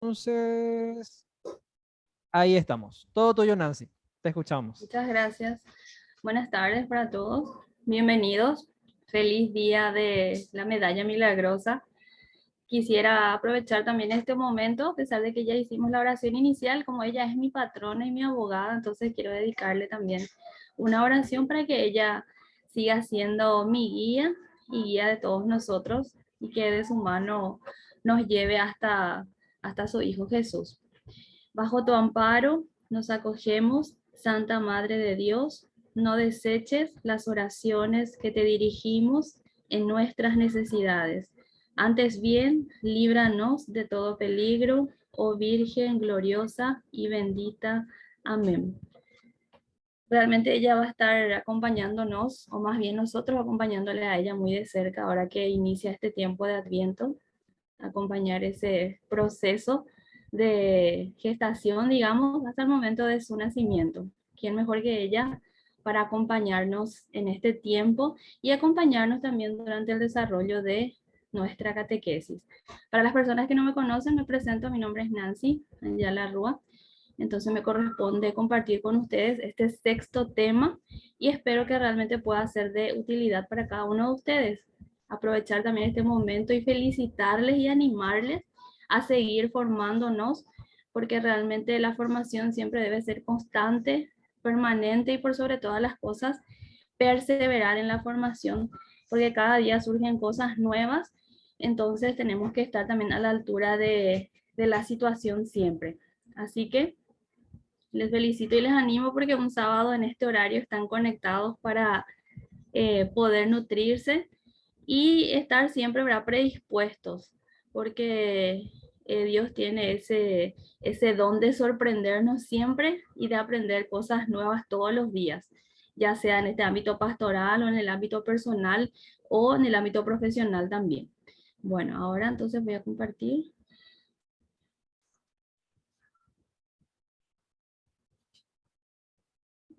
Entonces, ahí estamos. Todo tuyo, Nancy. Te escuchamos. Muchas gracias. Buenas tardes para todos. Bienvenidos. Feliz día de la medalla milagrosa. Quisiera aprovechar también este momento, a pesar de que ya hicimos la oración inicial, como ella es mi patrona y mi abogada, entonces quiero dedicarle también una oración para que ella siga siendo mi guía y guía de todos nosotros y que de su mano nos lleve hasta su Hijo Jesús. Bajo tu amparo nos acogemos, Santa Madre de Dios, no deseches las oraciones que te dirigimos en nuestras necesidades. Antes bien, líbranos de todo peligro, oh Virgen gloriosa y bendita. Amén. Realmente ella va a estar acompañándonos, o más bien nosotros acompañándole a ella muy de cerca ahora que inicia este tiempo de Adviento, acompañar ese proceso de gestación, digamos, hasta el momento de su nacimiento. ¿Quién mejor que ella para acompañarnos en este tiempo y acompañarnos también durante el desarrollo de nuestra catequesis? Para las personas que no me conocen, me presento, mi nombre es Nancy Ayala Rúa, entonces me corresponde compartir con ustedes este sexto tema y espero que realmente pueda ser de utilidad para cada uno de ustedes. Aprovechar también este momento y felicitarles y animarles a seguir formándonos, porque realmente la formación siempre debe ser constante, permanente y por sobre todas las cosas, perseverar en la formación, porque cada día surgen cosas nuevas, entonces tenemos que estar también a la altura de la situación siempre. Así que les felicito y les animo porque un sábado en este horario están conectados para poder nutrirse y estar siempre, ¿verdad?, predispuestos, porque Dios tiene ese don de sorprendernos siempre y de aprender cosas nuevas todos los días, ya sea en este ámbito pastoral o en el ámbito personal o en el ámbito profesional también. Bueno, ahora entonces voy a compartir.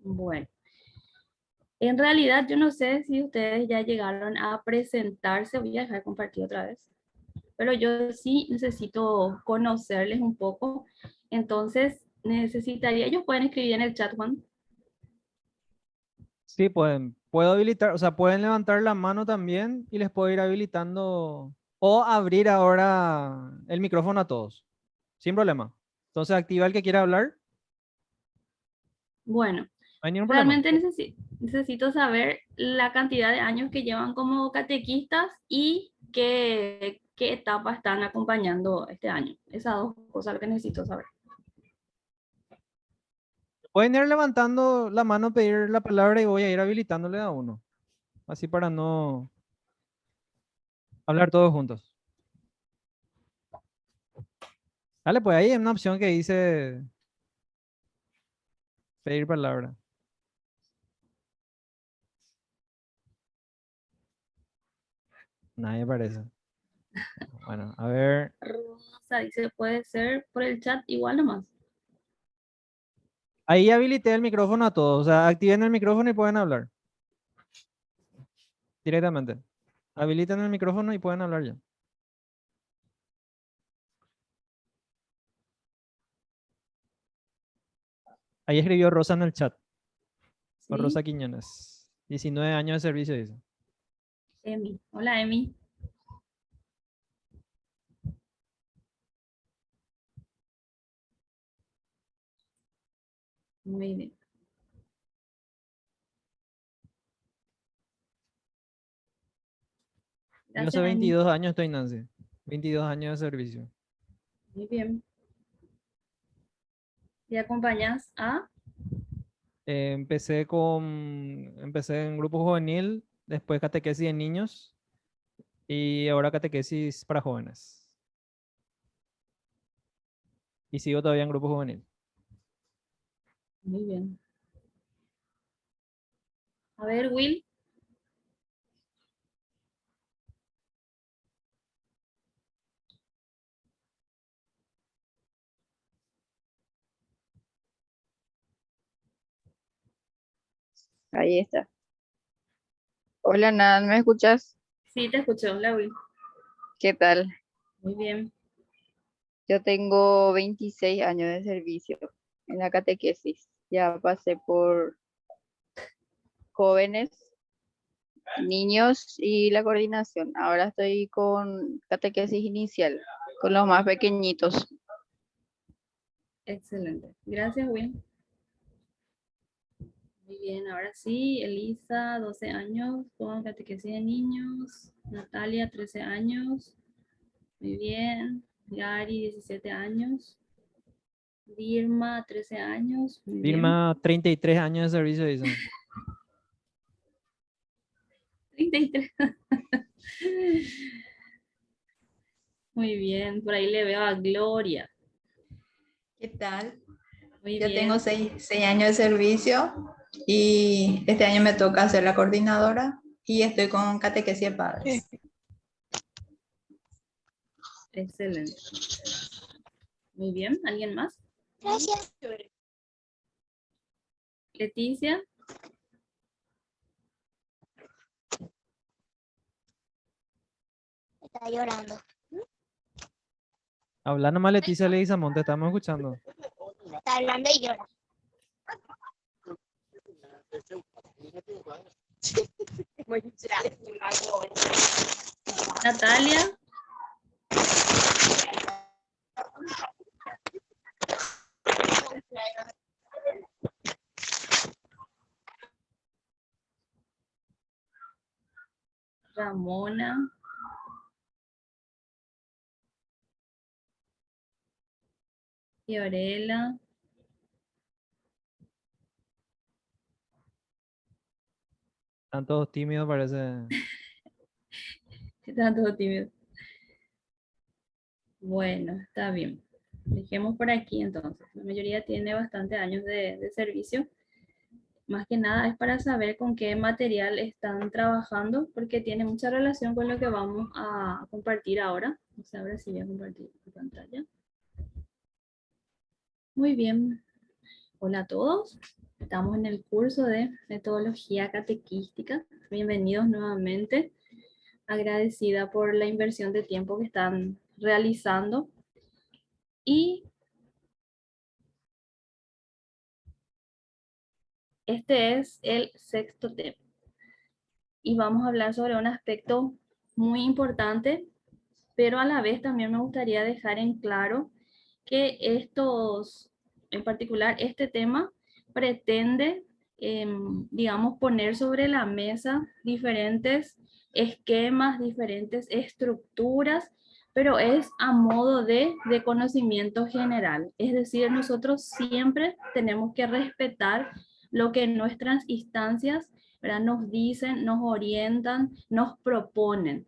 Bueno. En realidad, yo no sé si ustedes ya llegaron a presentarse, voy a dejar compartir otra vez, pero yo sí necesito conocerles un poco, entonces necesitaría, ellos pueden escribir en el chat, Juan. Sí, puedo habilitar, o sea, pueden levantar la mano también y les puedo ir habilitando o abrir ahora el micrófono a todos, sin problema. Entonces, activa el que quiera hablar, Bueno, no hay ningún problema. realmente necesito saber la cantidad de años que llevan como catequistas y qué etapa están acompañando este año. Esas dos cosas que necesito saber. Pueden ir levantando la mano, pedir la palabra y voy a ir habilitándole a uno, así para no hablar todos juntos. Dale, pues ahí hay una opción que dice pedir palabra. Nadie parece. Bueno, a ver. Rosa dice, puede ser por el chat igual nomás. Ahí habilité el micrófono a todos. O sea, activen el micrófono y pueden hablar directamente. Habiliten el micrófono y pueden hablar ya. Ahí escribió Rosa en el chat. O Sí, Rosa Quiñones. 19 años de servicio, dice. Emi. Hola, Emi. Muy bien. Yo hace Gracias, Emi. 22 años estoy, Nancy. 22 años de servicio. Muy bien. ¿Y acompañas a? Empecé en grupo juvenil, después catequesis de niños y ahora catequesis para jóvenes. Y sigo todavía en grupo juvenil. Muy bien. A ver, Will. Ahí está. Hola, Nan, ¿me escuchas? Sí, te escucho. Hola, Will. ¿Qué tal? Muy bien. Yo tengo 26 años de servicio en la catequesis. Ya pasé por jóvenes, niños y la coordinación. Ahora estoy con catequesis inicial, con los más pequeñitos. Excelente. Gracias, Will. Muy bien, ahora sí, Elisa, 12 años, con catequesis de niños. Natalia, 13 años. Muy bien. Gary, 17 años. Dirma, 13 años. Muy bien. Firma 33 años de servicio, dice. 33. Muy bien, por ahí le veo a Gloria. ¿Qué tal? Muy Yo bien. tengo 6 años de servicio y este año me toca ser la coordinadora y estoy con catequesis de padres. Excelente. Muy bien, ¿alguien más? Gracias. Leticia. Está llorando. Habla nomás Leticia Leguizamón, te estamos escuchando. Está hablando y llora. Natalia. Ramona. Fiorella. Están todos tímidos, parece. Están todos tímidos. Bueno, está bien. Dejemos por aquí entonces. La mayoría tiene bastantes años de servicio. Más que nada es para saber con qué material están trabajando, porque tiene mucha relación con lo que vamos a compartir ahora. No sé, ahora sí voy a compartir la pantalla. Muy bien. Hola a todos. Estamos en el curso de metodología catequística. Bienvenidos nuevamente. Agradecida por la inversión de tiempo que están realizando. Y este es el sexto tema. Y vamos a hablar sobre un aspecto muy importante, pero a la vez también me gustaría dejar en claro que en particular este tema, pretende, digamos, poner sobre la mesa diferentes esquemas, diferentes estructuras, pero es a modo de conocimiento general. Es decir, nosotros siempre tenemos que respetar lo que nuestras instancias, ¿verdad?, nos dicen, nos orientan, nos proponen.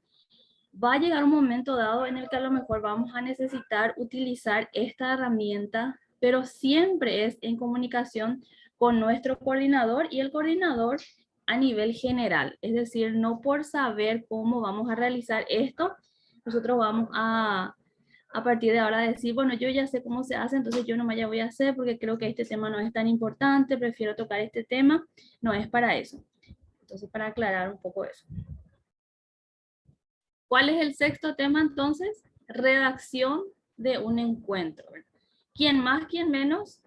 Va a llegar un momento dado en el que a lo mejor vamos a necesitar utilizar esta herramienta, pero siempre es en comunicación con nuestro coordinador y el coordinador a nivel general. Es decir, no por saber cómo vamos a realizar esto, nosotros vamos a partir de ahora decir, bueno, yo ya sé cómo se hace, entonces yo no me voy a hacer porque creo que este tema no es tan importante, prefiero tocar este tema. No es para eso. Entonces, para aclarar un poco eso. ¿Cuál es el sexto tema entonces? Redacción de un encuentro. ¿Quién más, quién menos?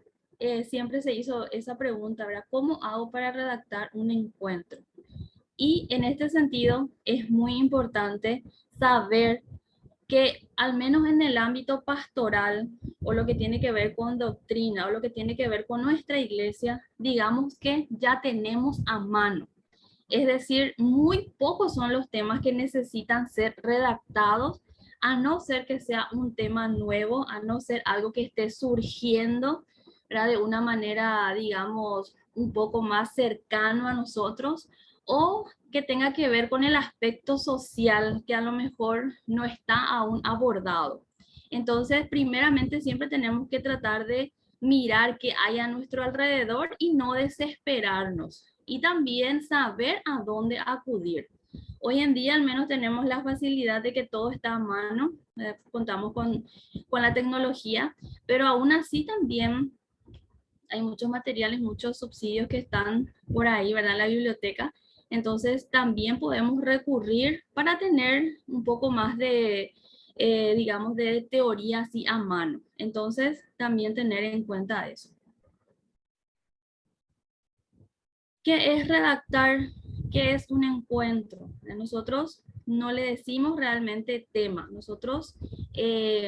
Siempre se hizo esa pregunta, ¿verdad? ¿Cómo hago para redactar un encuentro? Y en este sentido es muy importante saber que al menos en el ámbito pastoral o lo que tiene que ver con doctrina o lo que tiene que ver con nuestra iglesia, digamos que ya tenemos a mano. Es decir, muy pocos son los temas que necesitan ser redactados, a no ser que sea un tema nuevo, a no ser algo que esté surgiendo, ¿verdad?, de una manera, digamos, un poco más cercano a nosotros, o que tenga que ver con el aspecto social que a lo mejor no está aún abordado. Entonces, primeramente, siempre tenemos que tratar de mirar qué hay a nuestro alrededor y no desesperarnos. Y también saber a dónde acudir. Hoy en día al menos tenemos la facilidad de que todo está a mano, contamos con la tecnología, pero aún así también hay muchos materiales, muchos subsidios que están por ahí, ¿verdad?, en la biblioteca. Entonces también podemos recurrir para tener un poco más de digamos, de teoría así a mano. Entonces, también tener en cuenta eso. ¿Qué es redactar? ¿Qué es un encuentro? Nosotros no le decimos realmente tema. Nosotros,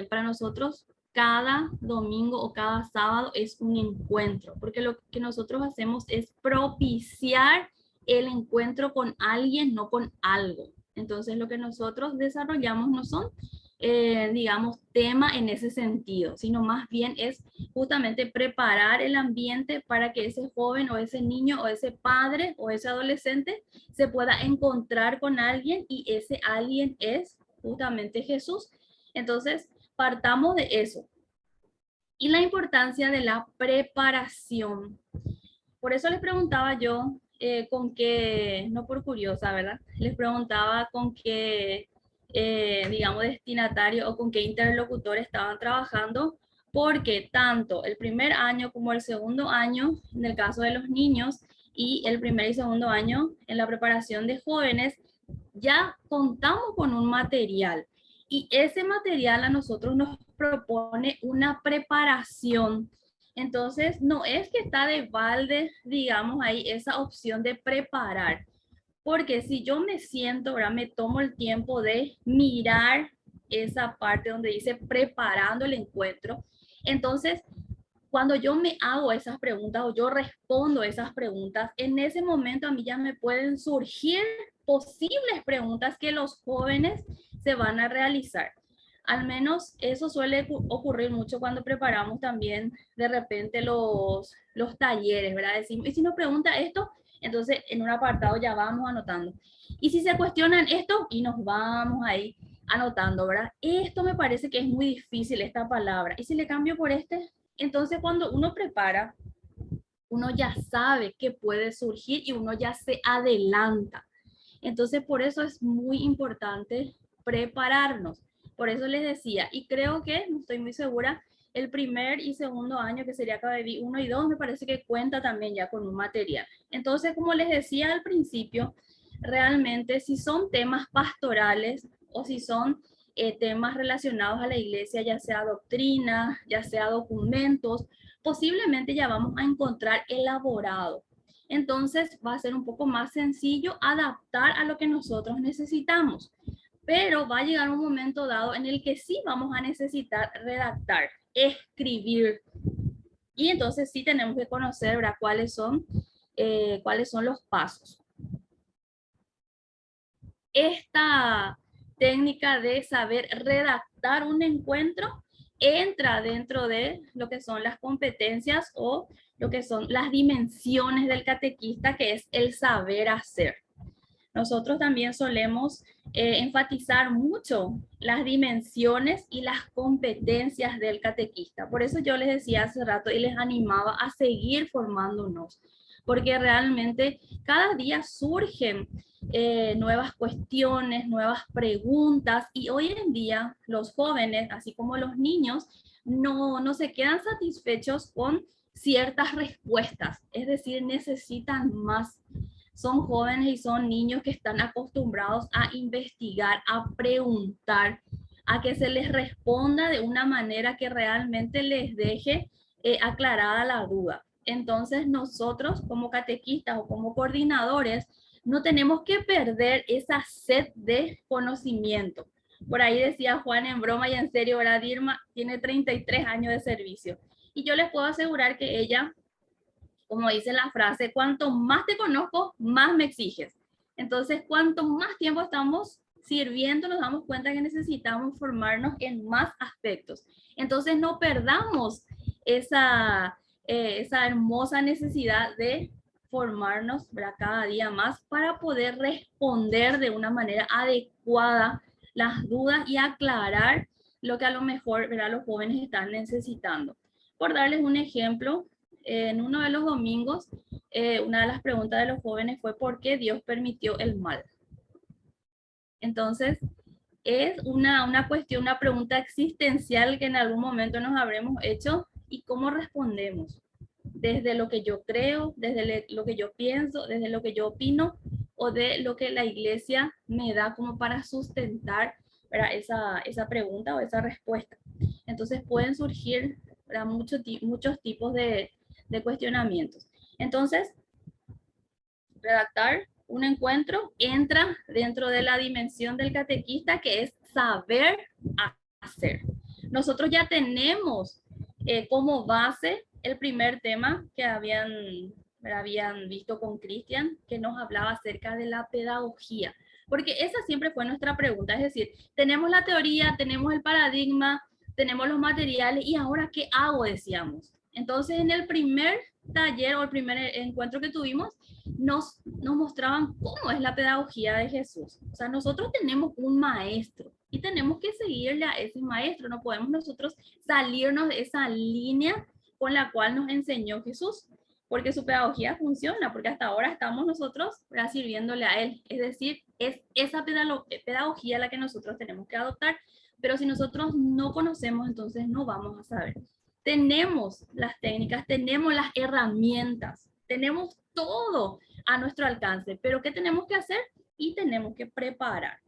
para nosotros, cada domingo o cada sábado es un encuentro, porque lo que nosotros hacemos es propiciar el encuentro con alguien, no con algo. Entonces, lo que nosotros desarrollamos no son, digamos, tema en ese sentido, sino más bien es justamente preparar el ambiente para que ese joven o ese niño o ese padre o ese adolescente se pueda encontrar con alguien y ese alguien es justamente Jesús. Entonces, partamos de eso. Y la importancia de la preparación. Por eso les preguntaba yo con qué, no por curiosa, ¿verdad? Les preguntaba con qué, digamos, destinatario o con qué interlocutor estaban trabajando, porque tanto el primer año como el segundo año, en el caso de los niños, y el primer y segundo año en la preparación de jóvenes, ya contamos con un material. Y ese material a nosotros nos propone una preparación. Entonces, no es que está de balde, digamos, ahí esa opción de preparar, porque si yo me siento, ahora me tomo el tiempo de mirar esa parte donde dice preparando el encuentro, entonces cuando yo me hago esas preguntas o yo respondo esas preguntas, en ese momento a mí ya me pueden surgir posibles preguntas que los jóvenes se van a realizar. Al menos eso suele ocurrir mucho cuando preparamos también de repente los talleres, ¿verdad? Decimos, y si nos pregunta esto, entonces en un apartado ya vamos anotando. Y si se cuestionan esto, y nos vamos ahí anotando, ¿verdad? Esto me parece que es muy difícil, esta palabra. Y si le cambio por este, entonces cuando uno prepara, uno ya sabe que puede surgir y uno ya se adelanta. Entonces por eso es muy importante prepararnos. Por eso les decía, y creo que, no estoy muy segura, el primer y segundo año, que sería KBB 1 y 2, me parece que cuenta también ya con un material. Entonces, como les decía al principio, realmente si son temas pastorales o si son temas relacionados a la iglesia, ya sea doctrina, ya sea documentos, posiblemente ya vamos a encontrar elaborado. Entonces va a ser un poco más sencillo adaptar a lo que nosotros necesitamos. Pero va a llegar un momento dado en el que sí vamos a necesitar redactar, escribir. Y entonces sí tenemos que conocer, ¿verdad?, cuáles son los pasos. Esta técnica de saber redactar un encuentro entra dentro de lo que son las competencias o lo que son las dimensiones del catequista, que es el saber hacer. Nosotros también solemos enfatizar mucho las dimensiones y las competencias del catequista. Por eso yo les decía hace rato y les animaba a seguir formándonos, porque realmente cada día surgen nuevas cuestiones, nuevas preguntas, y hoy en día los jóvenes, así como los niños, no se quedan satisfechos con ciertas respuestas, es decir, necesitan más. Son jóvenes y son niños que están acostumbrados a investigar, a preguntar, a que se les responda de una manera que realmente les deje aclarada la duda. Entonces nosotros como catequistas o como coordinadores no tenemos que perder esa sed de conocimiento. Por ahí decía Juan en broma y en serio, ¿verdad? Dirma tiene 33 años de servicio. Y yo les puedo asegurar que ella, como dice la frase, cuanto más te conozco, más me exiges. Entonces, cuanto más tiempo estamos sirviendo, nos damos cuenta que necesitamos formarnos en más aspectos. Entonces, no perdamos esa hermosa necesidad de formarnos, ¿verdad?, cada día más para poder responder de una manera adecuada las dudas y aclarar lo que a lo mejor, ¿verdad?, los jóvenes están necesitando. Por darles un ejemplo, en uno de los domingos, una de las preguntas de los jóvenes fue ¿por qué Dios permitió el mal? Entonces, es una cuestión, una pregunta existencial que en algún momento nos habremos hecho, y cómo respondemos. Desde lo que yo creo, desde lo que yo pienso, desde lo que yo opino, o de lo que la iglesia me da como para sustentar, ¿verdad? Esa pregunta o esa respuesta. Entonces pueden surgir, ¿verdad? Muchos tipos de cuestionamientos. Entonces, redactar un encuentro entra dentro de la dimensión del catequista, que es saber hacer. Nosotros ya tenemos como base el primer tema que habían visto con Cristian, que nos hablaba acerca de la pedagogía, porque esa siempre fue nuestra pregunta, es decir, tenemos la teoría, tenemos el paradigma, tenemos los materiales, y ahora ¿qué hago? Decíamos. Entonces, en el primer taller o el primer encuentro que tuvimos, nos mostraban cómo es la pedagogía de Jesús. O sea, nosotros tenemos un maestro y tenemos que seguirle a ese maestro. No podemos nosotros salirnos de esa línea con la cual nos enseñó Jesús, porque su pedagogía funciona, porque hasta ahora estamos nosotros sirviéndole a él. Es decir, es esa pedagogía la que nosotros tenemos que adoptar, pero si nosotros no conocemos, entonces no vamos a saber. Tenemos las técnicas, tenemos las herramientas, tenemos todo a nuestro alcance, pero ¿qué tenemos que hacer? Y tenemos que preparar.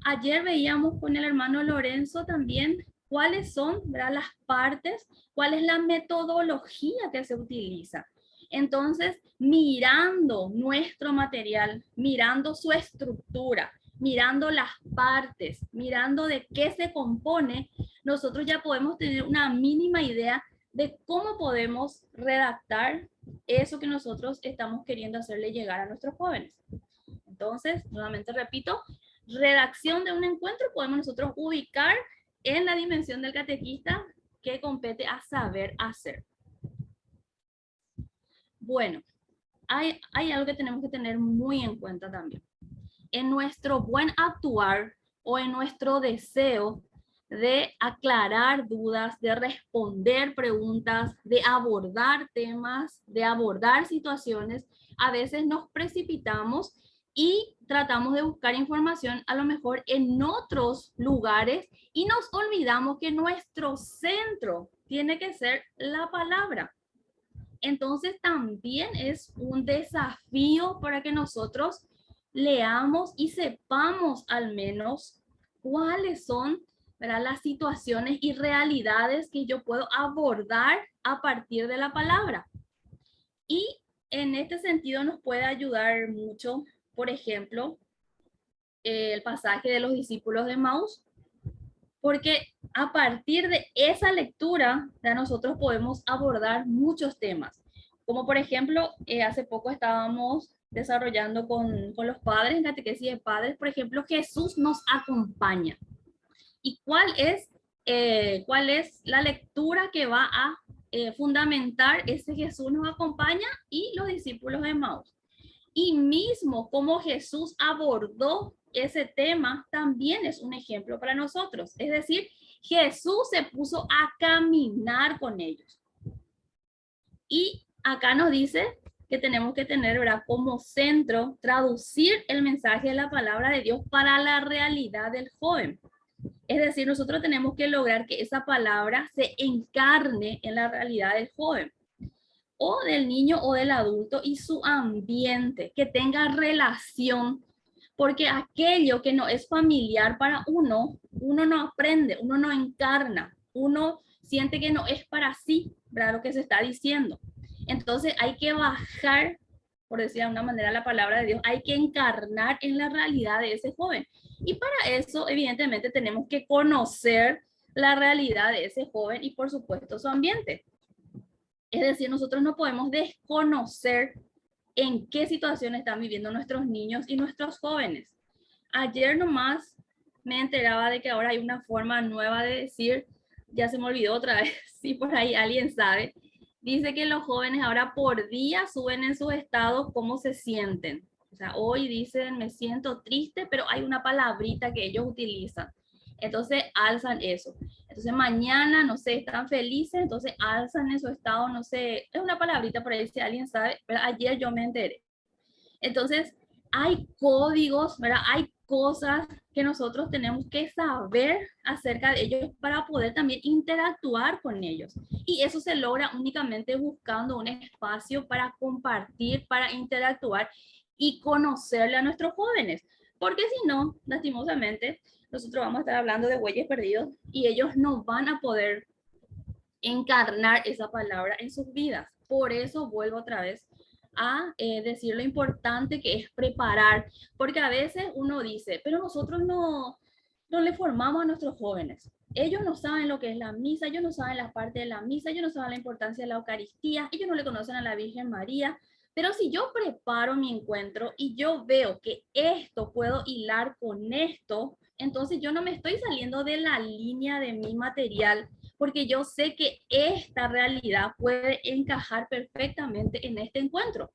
Ayer veíamos con el hermano Lorenzo también cuáles son, ¿verdad?, las partes, cuál es la metodología que se utiliza. Entonces, mirando nuestro material, mirando su estructura, mirando las partes, mirando de qué se compone, nosotros ya podemos tener una mínima idea de cómo podemos redactar eso que nosotros estamos queriendo hacerle llegar a nuestros jóvenes. Entonces, nuevamente repito, redacción de un encuentro podemos nosotros ubicar en la dimensión del catequista que compete a saber hacer. Bueno, hay algo que tenemos que tener muy en cuenta también. En nuestro buen actuar o en nuestro deseo de aclarar dudas, de responder preguntas, de abordar temas, de abordar situaciones, a veces nos precipitamos y tratamos de buscar información a lo mejor en otros lugares y nos olvidamos que nuestro centro tiene que ser la palabra. Entonces también es un desafío para que nosotros leamos y sepamos al menos cuáles son, ¿verdad?, las situaciones y realidades que yo puedo abordar a partir de la palabra. Y en este sentido nos puede ayudar mucho, por ejemplo, el pasaje de los discípulos de Emaús, porque a partir de esa lectura ya nosotros podemos abordar muchos temas. Como por ejemplo, hace poco estábamos desarrollando con los padres, en catequesis de padres, por ejemplo, Jesús nos acompaña. ¿Y cuál es la lectura que va a fundamentar ese Jesús nos acompaña y los discípulos de Emaús? Y mismo como Jesús abordó ese tema, también es un ejemplo para nosotros. Es decir, Jesús se puso a caminar con ellos. Y acá nos dice que tenemos que tener, ¿verdad?, como centro, traducir el mensaje de la palabra de Dios para la realidad del joven. Es decir, nosotros tenemos que lograr que esa palabra se encarne en la realidad del joven, o del niño o del adulto y su ambiente, que tenga relación, porque aquello que no es familiar para uno no aprende, uno no encarna, uno siente que no es para sí, ¿verdad?, lo que se está diciendo. Entonces hay que bajar, por decir de alguna manera, la palabra de Dios, hay que encarnar en la realidad de ese joven. Y para eso, evidentemente, tenemos que conocer la realidad de ese joven y, por supuesto, su ambiente. Es decir, nosotros no podemos desconocer en qué situación están viviendo nuestros niños y nuestros jóvenes. Ayer nomás me enteraba de que ahora hay una forma nueva de decir, ya se me olvidó otra vez, si por ahí alguien sabe, dice que los jóvenes ahora por día suben en sus estados cómo se sienten. O sea, hoy dicen me siento triste, pero hay una palabrita que ellos utilizan. Entonces alzan eso. Entonces mañana, no sé, están felices, entonces alzan en su estado, no sé, es una palabrita por ahí si alguien sabe, pero ayer yo me enteré. Entonces hay códigos, ¿verdad? Hay cosas que nosotros tenemos que saber acerca de ellos para poder también interactuar con ellos. Y eso se logra únicamente buscando un espacio para compartir, para interactuar y conocerle a nuestros jóvenes. Porque si no, lastimosamente, nosotros vamos a estar hablando de bueyes perdidos y ellos no van a poder encarnar esa palabra en sus vidas. Por eso vuelvo otra vez a decir lo importante que es preparar, porque a veces uno dice, pero nosotros no le formamos a nuestros jóvenes. Ellos no saben lo que es la misa, ellos no saben la parte de la misa, ellos no saben la importancia de la Eucaristía, ellos no le conocen a la Virgen María. Pero si yo preparo mi encuentro y yo veo que esto puedo hilar con esto, entonces yo no me estoy saliendo de la línea de mi material, porque yo sé que esta realidad puede encajar perfectamente en este encuentro.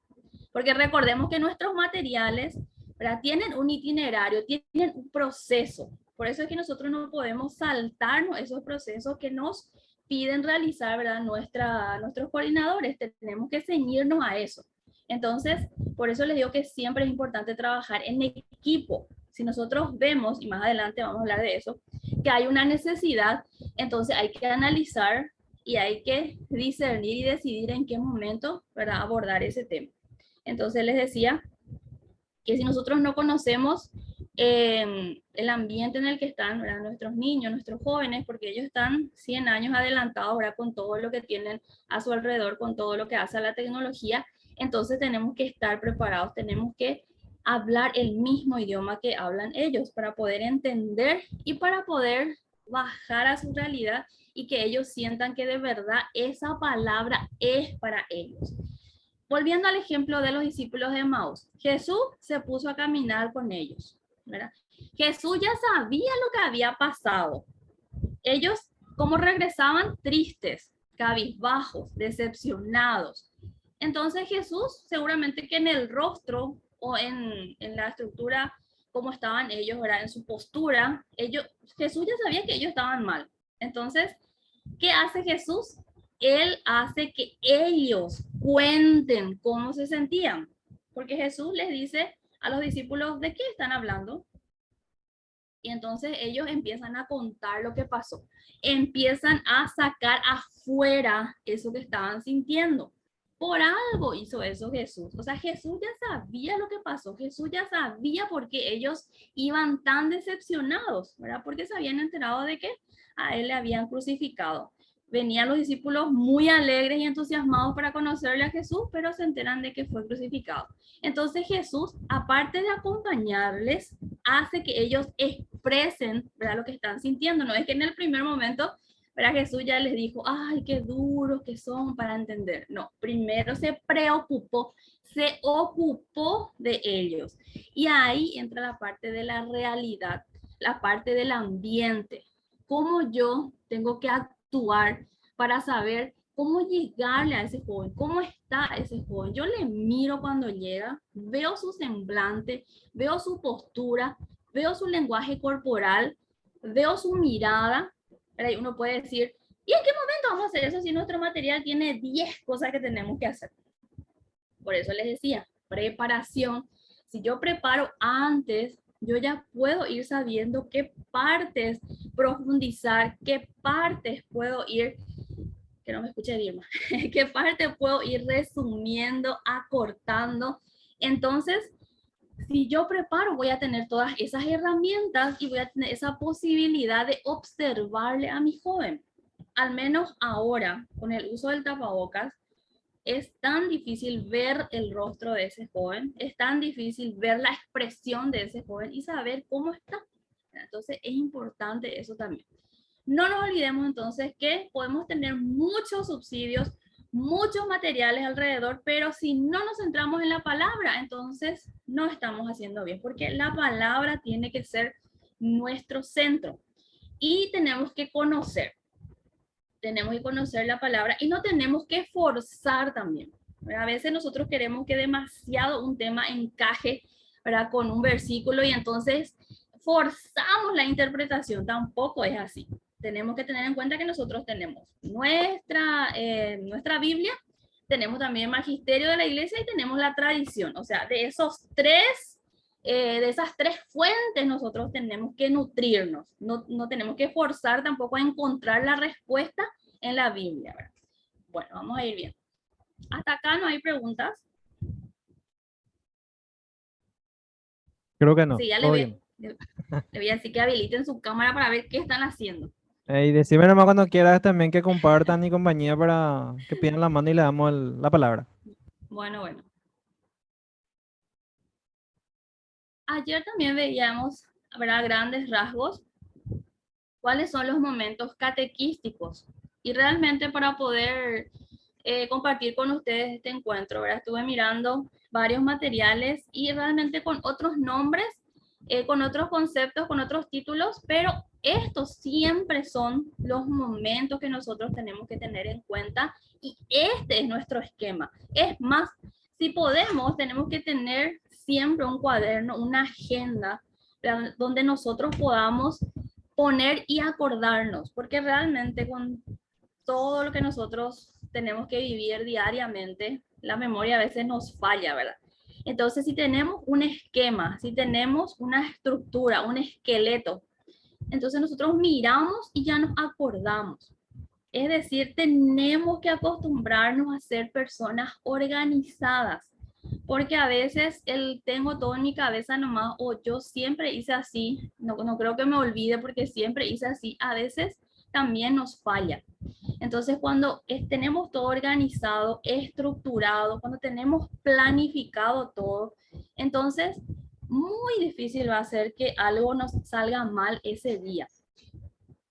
Porque recordemos que nuestros materiales, ¿verdad?, tienen un itinerario, tienen un proceso. Por eso es que nosotros no podemos saltarnos esos procesos que nos piden realizar, ¿verdad?, nuestros coordinadores. Tenemos que ceñirnos a eso. Entonces, por eso les digo que siempre es importante trabajar en equipo. Si nosotros vemos, y más adelante vamos a hablar de eso, que hay una necesidad, entonces hay que analizar y hay que discernir y decidir en qué momento, ¿verdad?, abordar ese tema. Entonces les decía que si nosotros no conocemos el ambiente en el que están, ¿verdad?, nuestros niños, nuestros jóvenes, porque ellos están 100 años adelantados, ¿verdad?, con todo lo que tienen a su alrededor, con todo lo que hace a la tecnología, entonces tenemos que estar preparados, tenemos que hablar el mismo idioma que hablan ellos para poder entender y para poder bajar a su realidad y que ellos sientan que de verdad esa palabra es para ellos. Volviendo al ejemplo de los discípulos de Emaús, Jesús se puso a caminar con ellos, ¿verdad? Jesús ya sabía lo que había pasado. Ellos, como regresaban tristes, cabizbajos, decepcionados. Entonces Jesús, seguramente que en el rostro o en la estructura, como estaban ellos, ¿verdad?, en su postura, Jesús ya sabía que ellos estaban mal. Entonces, ¿qué hace Jesús? Él hace que ellos cuenten cómo se sentían. Porque Jesús les dice a los discípulos, ¿de qué están hablando? Y entonces ellos empiezan a contar lo que pasó. Empiezan a sacar afuera eso que estaban sintiendo. Por algo hizo eso Jesús. O sea, Jesús ya sabía lo que pasó. Jesús ya sabía por qué ellos iban tan decepcionados, ¿verdad? Porque se habían enterado de que a él le habían crucificado. Venían los discípulos muy alegres y entusiasmados para conocerle a Jesús, pero se enteran de que fue crucificado. Entonces Jesús, aparte de acompañarles, hace que ellos expresen, ¿verdad?, lo que están sintiendo. No es que en el primer momento, ¿verdad?, Jesús ya les dijo, ay, qué duros que son para entender. No, primero se preocupó, se ocupó de ellos. Y ahí entra la parte de la realidad, la parte del ambiente. Cómo yo tengo que actuar para saber cómo llegarle a ese joven, cómo está ese joven. Yo le miro cuando llega, veo su semblante, veo su postura, veo su lenguaje corporal, veo su mirada. Y uno puede decir, ¿y en qué momento vamos a hacer eso si nuestro material tiene 10 cosas que tenemos que hacer? Por eso les decía, preparación. Si yo preparo antes, yo ya puedo ir sabiendo qué partes profundizar, qué partes puedo ir, que no me escuche Dilma, qué parte puedo ir resumiendo, acortando. Entonces, si yo preparo, voy a tener todas esas herramientas y voy a tener esa posibilidad de observarle a mi joven. Al menos ahora, con el uso del tapabocas, es tan difícil ver el rostro de ese joven, es tan difícil ver la expresión de ese joven y saber cómo está. Entonces, es importante eso también. No nos olvidemos entonces que podemos tener muchos subsidios, muchos materiales alrededor, pero si no nos centramos en la palabra, entonces no estamos haciendo bien, porque la palabra tiene que ser nuestro centro y tenemos que conocer la palabra y no tenemos que forzar también. A veces nosotros queremos que demasiado un tema encaje, ¿verdad?, con un versículo y entonces forzamos la interpretación. Tampoco es así. Tenemos que tener en cuenta que nosotros tenemos nuestra Biblia, tenemos también el magisterio de la iglesia y tenemos la tradición. O sea, de esas tres fuentes nosotros tenemos que nutrirnos. No tenemos que forzar tampoco a encontrar la respuesta en la Biblia, ¿verdad? Bueno, vamos a ir bien. Hasta acá no hay preguntas. Creo que no. Sí, ya Todo bien. le voy a decir que habiliten su cámara para ver qué están haciendo. Y decime nomás cuando quieras también que compartan mi compañía para que pidan la mano y le damos la palabra. Bueno, bueno. Ayer también veíamos, ¿verdad? Grandes rasgos, cuáles son los momentos catequísticos. Y realmente para poder compartir con ustedes este encuentro, ¿verdad? Estuve mirando varios materiales y realmente con otros nombres, con otros conceptos, con otros títulos, pero estos siempre son los momentos que nosotros tenemos que tener en cuenta y este es nuestro esquema. Es más, si podemos, tenemos que tener siempre un cuaderno, una agenda, ¿verdad? Donde nosotros podamos poner y acordarnos, porque realmente con todo lo que nosotros tenemos que vivir diariamente, la memoria a veces nos falla, ¿verdad? Entonces, si tenemos un esquema, si tenemos una estructura, un esqueleto, entonces nosotros miramos y ya nos acordamos. Es decir, tenemos que acostumbrarnos a ser personas organizadas, porque a veces el tengo todo en mi cabeza nomás o yo siempre hice así, no creo que me olvide porque siempre hice así, a veces también nos falla. Entonces, cuando tenemos todo organizado, estructurado, cuando tenemos planificado todo, entonces muy difícil va a ser que algo nos salga mal ese día.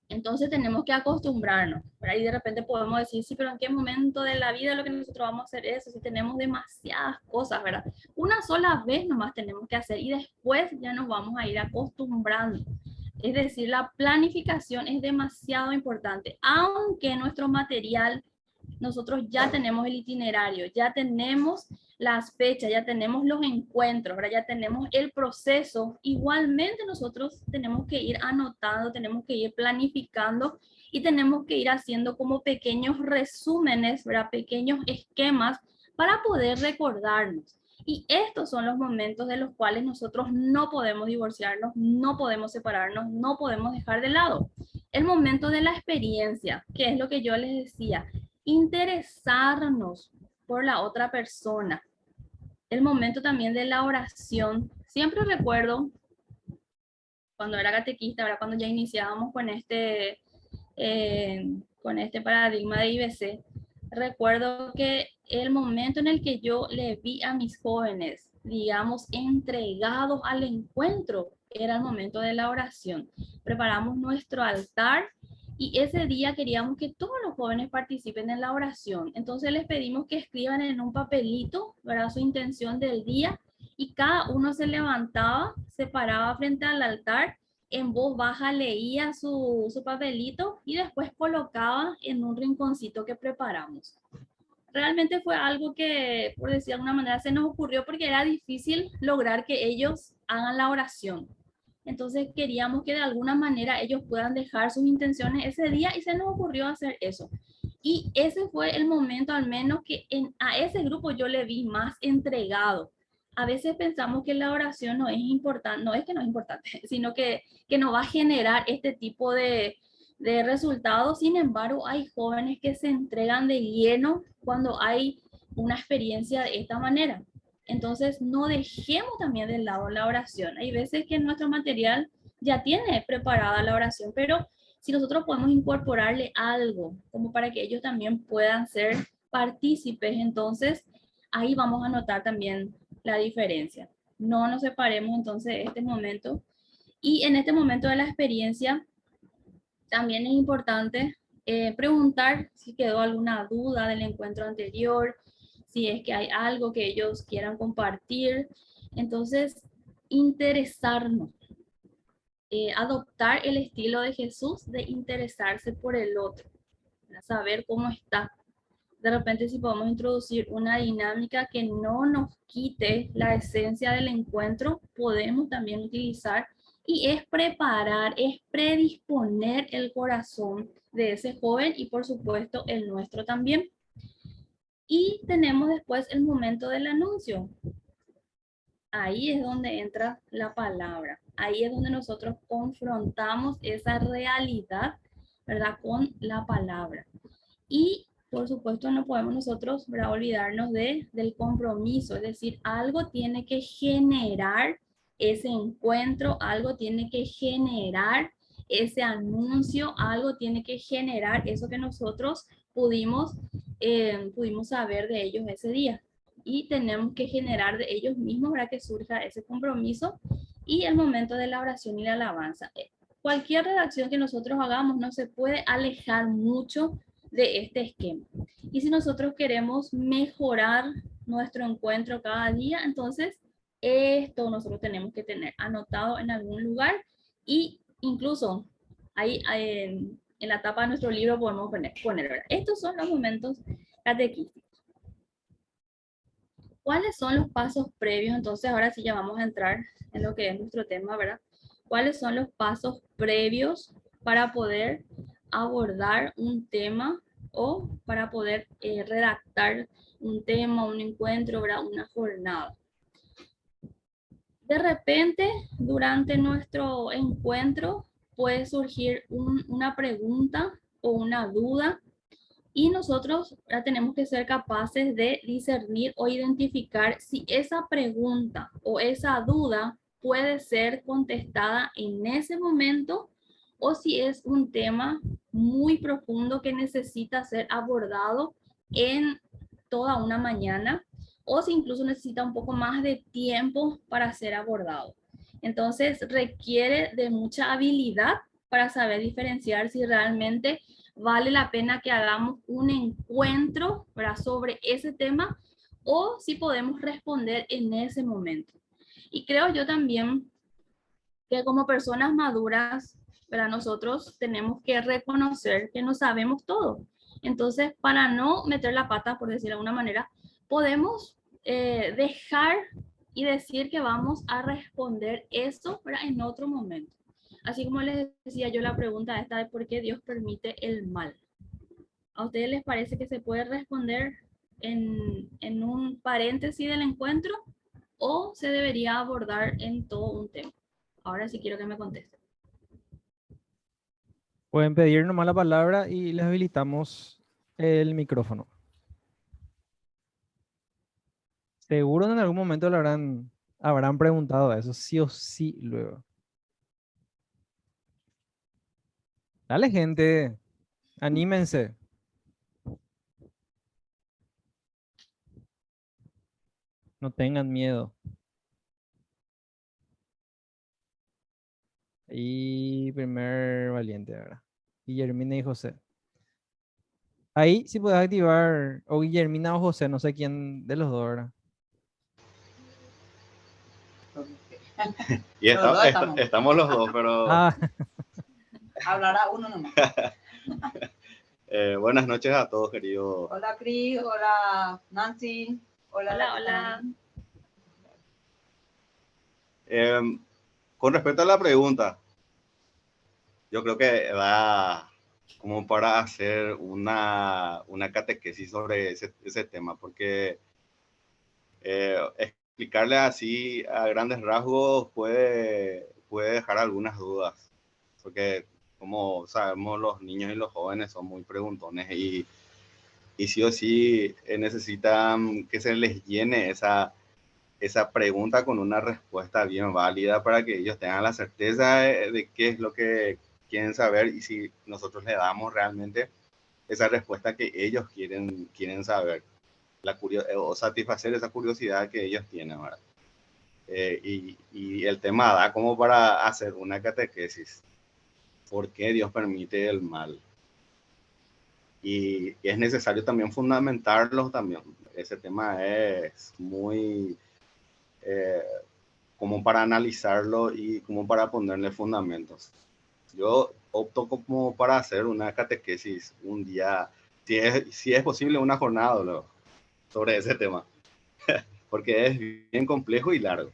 Entonces tenemos que acostumbrarnos. Por ahí de repente podemos decir, sí, pero ¿en qué momento de la vida lo que nosotros vamos a hacer eso? Si tenemos demasiadas cosas, ¿verdad? Una sola vez nomás tenemos que hacer y después ya nos vamos a ir acostumbrando. Es decir, la planificación es demasiado importante, aunque nuestro material, nosotros ya tenemos el itinerario, ya tenemos las fechas, ya tenemos los encuentros, ¿verdad? Ya tenemos el proceso. Igualmente nosotros tenemos que ir anotando, tenemos que ir planificando y tenemos que ir haciendo como pequeños resúmenes, ¿verdad? Pequeños esquemas para poder recordarnos. Y estos son los momentos de los cuales nosotros no podemos divorciarnos, no podemos separarnos, no podemos dejar de lado. El momento de la experiencia, que es lo que yo les decía, interesarnos por la otra persona. El momento también de la oración. Siempre recuerdo cuando era catequista, ahora cuando ya iniciábamos con este paradigma de IBC, recuerdo que el momento en el que yo le vi a mis jóvenes, digamos, entregados al encuentro, era el momento de la oración. Preparamos nuestro altar y ese día queríamos que todos los jóvenes participen en la oración. Entonces les pedimos que escriban en un papelito, ¿verdad?, su intención del día y cada uno se levantaba, se paraba frente al altar, en voz baja leía su papelito y después colocaba en un rinconcito que preparamos. Realmente fue algo que, por decir de alguna manera, se nos ocurrió porque era difícil lograr que ellos hagan la oración. Entonces queríamos que de alguna manera ellos puedan dejar sus intenciones ese día y se nos ocurrió hacer eso. Y ese fue el momento al menos que a ese grupo yo le vi más entregado. A veces pensamos que la oración no es importante, no es que no es importante, sino que no va a generar este tipo de resultados. Sin embargo, hay jóvenes que se entregan de lleno cuando hay una experiencia de esta manera. Entonces, no dejemos también de lado la oración. Hay veces que nuestro material ya tiene preparada la oración, pero si nosotros podemos incorporarle algo como para que ellos también puedan ser partícipes, entonces ahí vamos a notar también la diferencia. No nos separemos entonces de este momento. Y en este momento de la experiencia, también es importante preguntar si quedó alguna duda del encuentro anterior, si es que hay algo que ellos quieran compartir. Entonces, interesarnos, adoptar el estilo de Jesús de interesarse por el otro, saber cómo está. De repente, si podemos introducir una dinámica que no nos quite la esencia del encuentro, podemos también utilizar, y es preparar, es predisponer el corazón de ese joven y por supuesto el nuestro también. Y tenemos después el momento del anuncio. Ahí es donde entra la palabra. Ahí es donde nosotros confrontamos esa realidad, ¿verdad?, con la palabra. Y por supuesto no podemos nosotros, ¿verdad?, olvidarnos del compromiso, es decir, algo tiene que generar ese encuentro, algo tiene que generar ese anuncio, algo tiene que generar eso que nosotros pudimos saber de ellos ese día. Y tenemos que generar de ellos mismos para que surja ese compromiso y el momento de la oración y la alabanza. Cualquier redacción que nosotros hagamos no se puede alejar mucho de este esquema. Y si nosotros queremos mejorar nuestro encuentro cada día, entonces esto nosotros tenemos que tener anotado en algún lugar y incluso ahí en la tapa de nuestro libro podemos poner ¿verdad? Estos son los momentos catequísticos. ¿Cuáles son los pasos previos? Entonces ahora sí ya vamos a entrar en lo que es nuestro tema, ¿verdad? ¿Cuáles son los pasos previos para poder abordar un tema o para poder redactar un tema, un encuentro, ¿verdad? Una jornada? De repente, durante nuestro encuentro puede surgir una pregunta o una duda y nosotros ya tenemos que ser capaces de discernir o identificar si esa pregunta o esa duda puede ser contestada en ese momento o si es un tema muy profundo que necesita ser abordado en toda una mañana o si incluso necesita un poco más de tiempo para ser abordado. Entonces requiere de mucha habilidad para saber diferenciar si realmente vale la pena que hagamos un encuentro, ¿verdad?, sobre ese tema o si podemos responder en ese momento. Y creo yo también que como personas maduras, ¿verdad?, nosotros tenemos que reconocer que no sabemos todo. Entonces, para no meter la pata, por decirlo de alguna manera, podemos dejar y decir que vamos a responder eso, ¿verdad?, en otro momento. Así como les decía yo la pregunta esta de por qué Dios permite el mal. ¿A ustedes les parece que se puede responder en un paréntesis del encuentro o se debería abordar en todo un tema? Ahora sí quiero que me contesten. Pueden pedir nomás la palabra y les habilitamos el micrófono. Seguro en algún momento habrán preguntado eso, sí o sí luego. Dale, gente, anímense. No tengan miedo. Y primer valiente, ¿verdad? Guillermina y José. Ahí sí puedes activar, o Guillermina o José, no sé quién de los dos, ¿verdad? Y Los dos estamos. estamos los dos, pero Ah, Hablará uno nomás. buenas noches a todos, queridos. Hola, Cris. Hola, Nancy. Hola, hola. Con respecto a la pregunta, yo creo que da como para hacer una catequesis sobre ese tema, porque explicarle así a grandes rasgos puede dejar algunas dudas, porque como sabemos los niños y los jóvenes son muy preguntones y sí o sí necesitan que se les llene esa pregunta con una respuesta bien válida para que ellos tengan la certeza de qué es lo que quieren saber y si nosotros le damos realmente esa respuesta que ellos quieren saber, o satisfacer esa curiosidad que ellos tienen, ¿verdad? Y el tema da como para hacer una catequesis. ¿Por qué Dios permite el mal? Y es necesario también fundamentarlo también. Ese tema es muy como para analizarlo y como para ponerle fundamentos. Yo opto como para hacer una catequesis un día, si es posible, una jornada luego, sobre ese tema, porque es bien complejo y largo.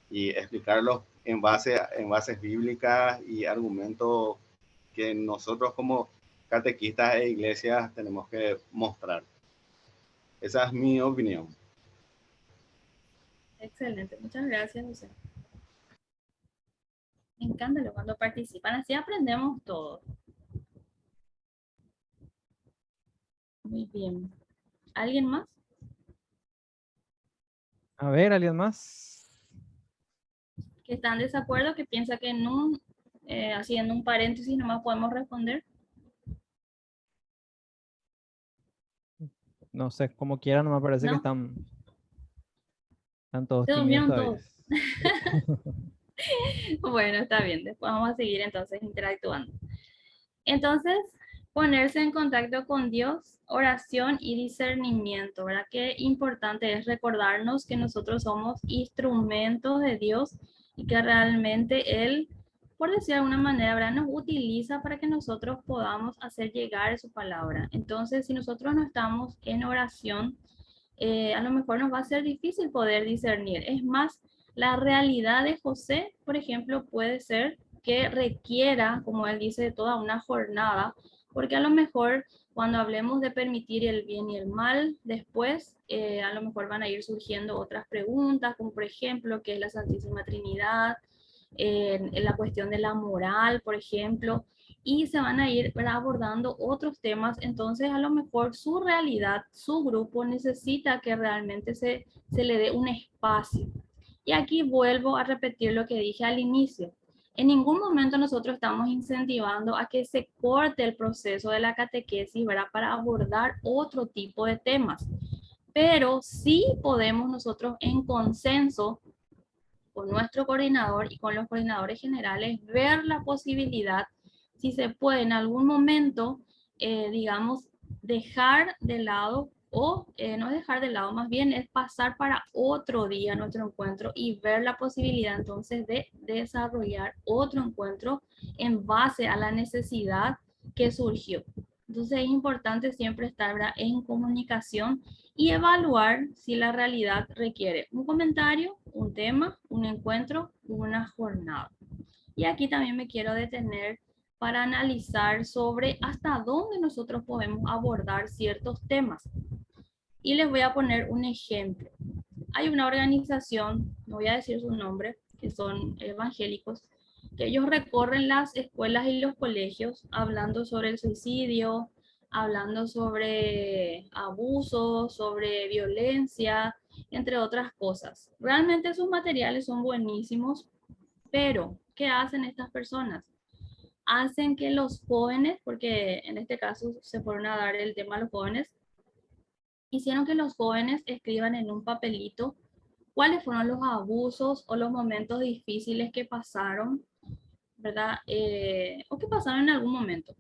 Y explicarlo en bases bíblicas y argumentos que nosotros como catequistas e iglesias tenemos que mostrar. Esa es mi opinión. Excelente, muchas gracias, José. Me encanta cuando participan, así aprendemos todo. Muy bien. ¿Alguien más? a ver, ¿alguien más? que está en desacuerdo, que piensa que en haciendo un paréntesis nomás podemos responder. No sé, como quieran, no me parece que ¿No? están todos Se tímidos durmieron todavía. todos. Bueno, está bien, después vamos a seguir entonces interactuando. Entonces, ponerse en contacto con Dios, oración y discernimiento, ¿verdad? Qué importante es recordarnos que nosotros somos instrumentos de Dios y que realmente Él, por decir de alguna manera, ¿verdad? Nos utiliza para que nosotros podamos hacer llegar su palabra. Entonces, si nosotros no estamos en oración, a lo mejor nos va a ser difícil poder discernir. Es más, la realidad de José, por ejemplo, puede ser que requiera, como él dice, toda una jornada, porque a lo mejor cuando hablemos de permitir el bien y el mal, después a lo mejor van a ir surgiendo otras preguntas, como por ejemplo, ¿qué es la Santísima Trinidad? En la cuestión de la moral, por ejemplo, y se van a ir, ¿verdad?, abordando otros temas. Entonces, a lo mejor su realidad, su grupo necesita que realmente se le dé un espacio. Y aquí vuelvo a repetir lo que dije al inicio. En ningún momento nosotros estamos incentivando a que se corte el proceso de la catequesis, ¿verdad?, para abordar otro tipo de temas. Pero sí podemos nosotros en consenso con nuestro coordinador y con los coordinadores generales ver la posibilidad, si se puede en algún momento, digamos, dejar de lado o no dejar de lado, más bien es pasar para otro día nuestro encuentro y ver la posibilidad entonces de desarrollar otro encuentro en base a la necesidad que surgió. Entonces es importante siempre estar, ¿verdad?, en comunicación y evaluar si la realidad requiere un comentario, un tema, un encuentro, una jornada. Y aquí también me quiero detener para analizar sobre hasta dónde nosotros podemos abordar ciertos temas. Y les voy a poner un ejemplo. Hay una organización, no voy a decir su nombre, que son evangélicos, que ellos recorren las escuelas y los colegios hablando sobre el suicidio, hablando sobre abusos, sobre violencia, entre otras cosas. Realmente sus materiales son buenísimos, pero ¿qué hacen estas personas? Hacen que los jóvenes, porque en este caso se fueron a dar el tema a los jóvenes, hicieron que los jóvenes escriban en un papelito cuáles fueron los abusos o los momentos difíciles que pasaron, ¿verdad? O que pasaron en algún momento.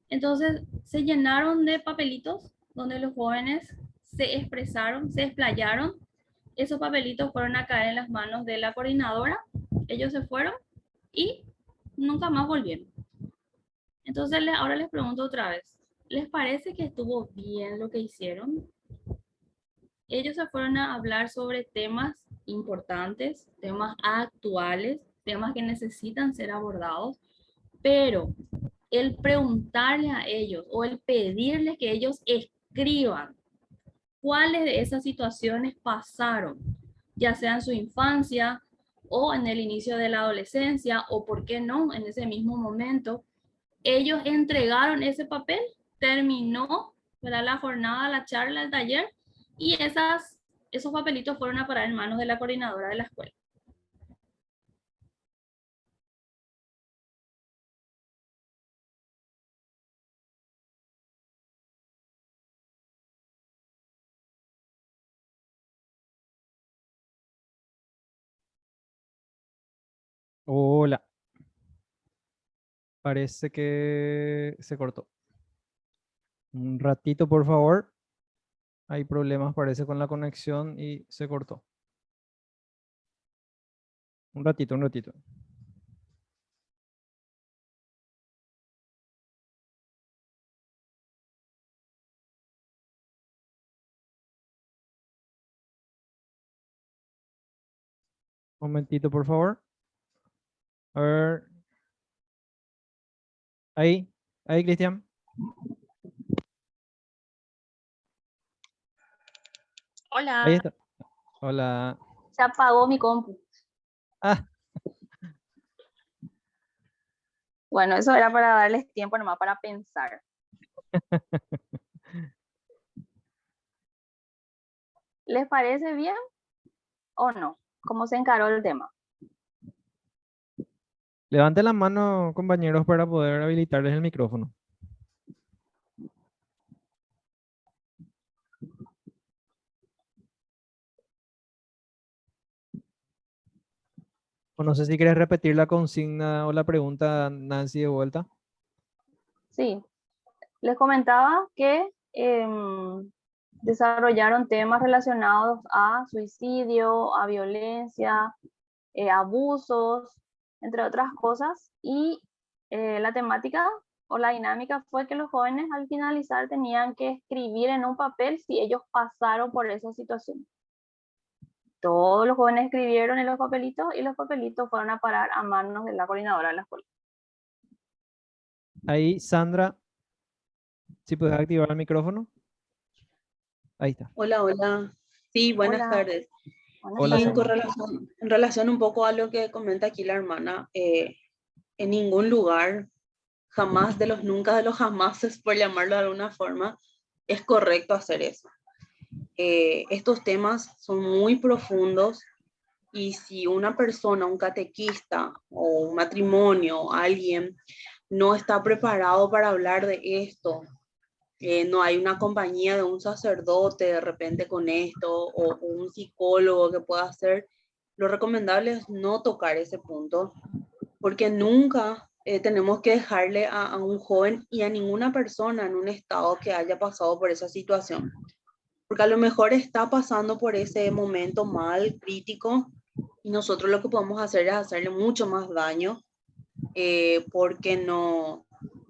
Entonces se llenaron de papelitos donde los jóvenes se expresaron, se explayaron. Esos papelitos fueron a caer en las manos de la coordinadora. Ellos se fueron y nunca más volvieron. Entonces ahora les pregunto otra vez, ¿les parece que estuvo bien lo que hicieron? Ellos se fueron a hablar sobre temas importantes, temas actuales, temas que necesitan ser abordados, pero el preguntarle a ellos o el pedirles que ellos escriban cuáles de esas situaciones pasaron, ya sea en su infancia o en el inicio de la adolescencia o, por qué no, en ese mismo momento, ellos entregaron ese papel, terminó, ¿verdad?, la jornada, la charla, el taller, y esos papelitos fueron a parar en manos de la coordinadora de la escuela. Hola, parece que se cortó. Un ratito, por favor. Hay problemas, parece, con la conexión y se cortó. Un ratito, un ratito. Un momentito, por favor. A ver. Ahí, Cristian. Ahí Hola, está. Hola. se apagó mi compu. Ah, Bueno, eso era para darles tiempo nomás para pensar. ¿Les parece bien o no? ¿Cómo se encaró el tema? Levanten la mano, compañeros, para poder habilitarles el micrófono. O no sé si quieres repetir la consigna o la pregunta, Nancy, de vuelta. Sí, les comentaba que desarrollaron temas relacionados a suicidio, a violencia, abusos, entre otras cosas, y la temática o la dinámica fue que los jóvenes al finalizar tenían que escribir en un papel si ellos pasaron por esa situación. Todos los jóvenes escribieron en los papelitos y los papelitos fueron a parar a manos de la coordinadora de la escuela. Ahí, Sandra, si puedes activar el micrófono. Ahí está. Hola, hola. Sí, buenas Hola. tardes. Buenas Hola, Y tardes. Sandra. en relación un poco a lo que comenta aquí la hermana, en ningún lugar, jamás de los nunca de los jamases, por llamarlo de alguna forma, es correcto hacer eso. Estos temas son muy profundos y si una persona, un catequista o un matrimonio, alguien, no está preparado para hablar de esto, no hay una compañía de un sacerdote de repente con esto o un psicólogo que pueda hacer, lo recomendable es no tocar ese punto, porque nunca tenemos que dejarle a un joven y a ninguna persona en un estado que haya pasado por esa situación, porque a lo mejor está pasando por ese momento mal, crítico, y nosotros lo que podemos hacer es hacerle mucho más daño, porque no,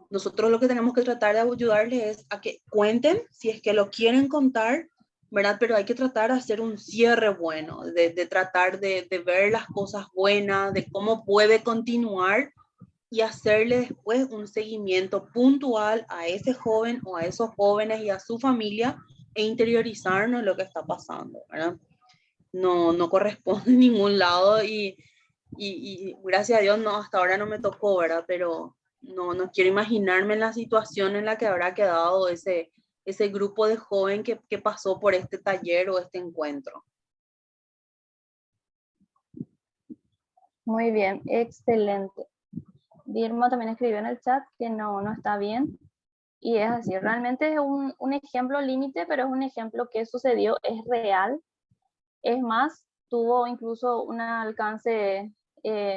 nosotros lo que tenemos que tratar de ayudarles es a que cuenten si es que lo quieren contar, ¿verdad? Pero hay que tratar de hacer un cierre bueno, de tratar de ver las cosas buenas, de cómo puede continuar y hacerle después un seguimiento puntual a ese joven o a esos jóvenes y a su familia e interiorizarnos lo que está pasando, ¿verdad? No corresponde en ningún lado y gracias a Dios no, hasta ahora no me tocó, ¿verdad? Pero no quiero imaginarme en la situación en la que habrá quedado ese grupo de joven que pasó por este taller o este encuentro. Muy bien, excelente. Dirma también escribió en el chat que no está bien. Y es así, realmente es un ejemplo límite, pero es un ejemplo que sucedió, es real. Es más, tuvo incluso un alcance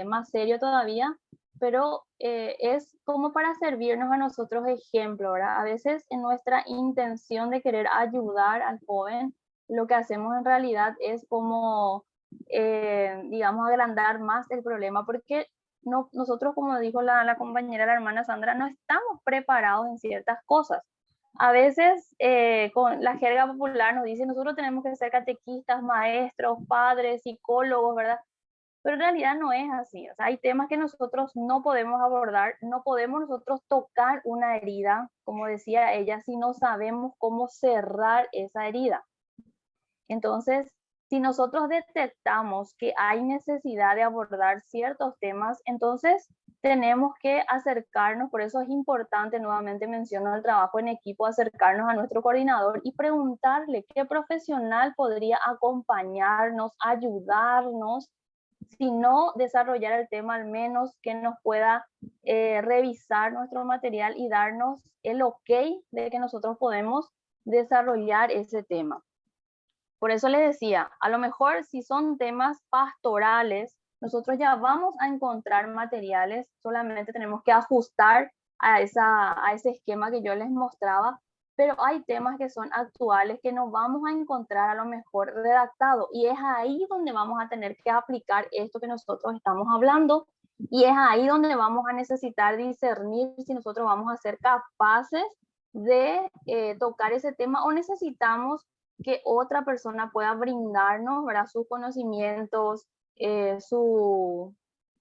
más serio todavía, pero es como para servirnos a nosotros ejemplo, ¿verdad? A veces en nuestra intención de querer ayudar al joven, lo que hacemos en realidad es como, digamos, agrandar más el problema, porque no, nosotros, como dijo la compañera, la hermana Sandra, no estamos preparados en ciertas cosas. A veces con la jerga popular nos dicen nosotros tenemos que ser catequistas, maestros, padres, psicólogos, ¿verdad? Pero en realidad no es así. O sea, hay temas que nosotros no podemos abordar, no podemos nosotros tocar una herida, como decía ella, si no sabemos cómo cerrar esa herida. Entonces, si nosotros detectamos que hay necesidad de abordar ciertos temas, entonces tenemos que acercarnos, por eso es importante, nuevamente menciono el trabajo en equipo, acercarnos a nuestro coordinador y preguntarle qué profesional podría acompañarnos, ayudarnos, si no desarrollar el tema, al menos que nos pueda revisar nuestro material y darnos el ok de que nosotros podemos desarrollar ese tema. Por eso les decía, a lo mejor si son temas pastorales, nosotros ya vamos a encontrar materiales, solamente tenemos que ajustar a ese esquema que yo les mostraba, pero hay temas que son actuales que no vamos a encontrar a lo mejor redactado y es ahí donde vamos a tener que aplicar esto que nosotros estamos hablando y es ahí donde vamos a necesitar discernir si nosotros vamos a ser capaces de tocar ese tema o necesitamos que otra persona pueda brindarnos, ¿verdad? Sus conocimientos,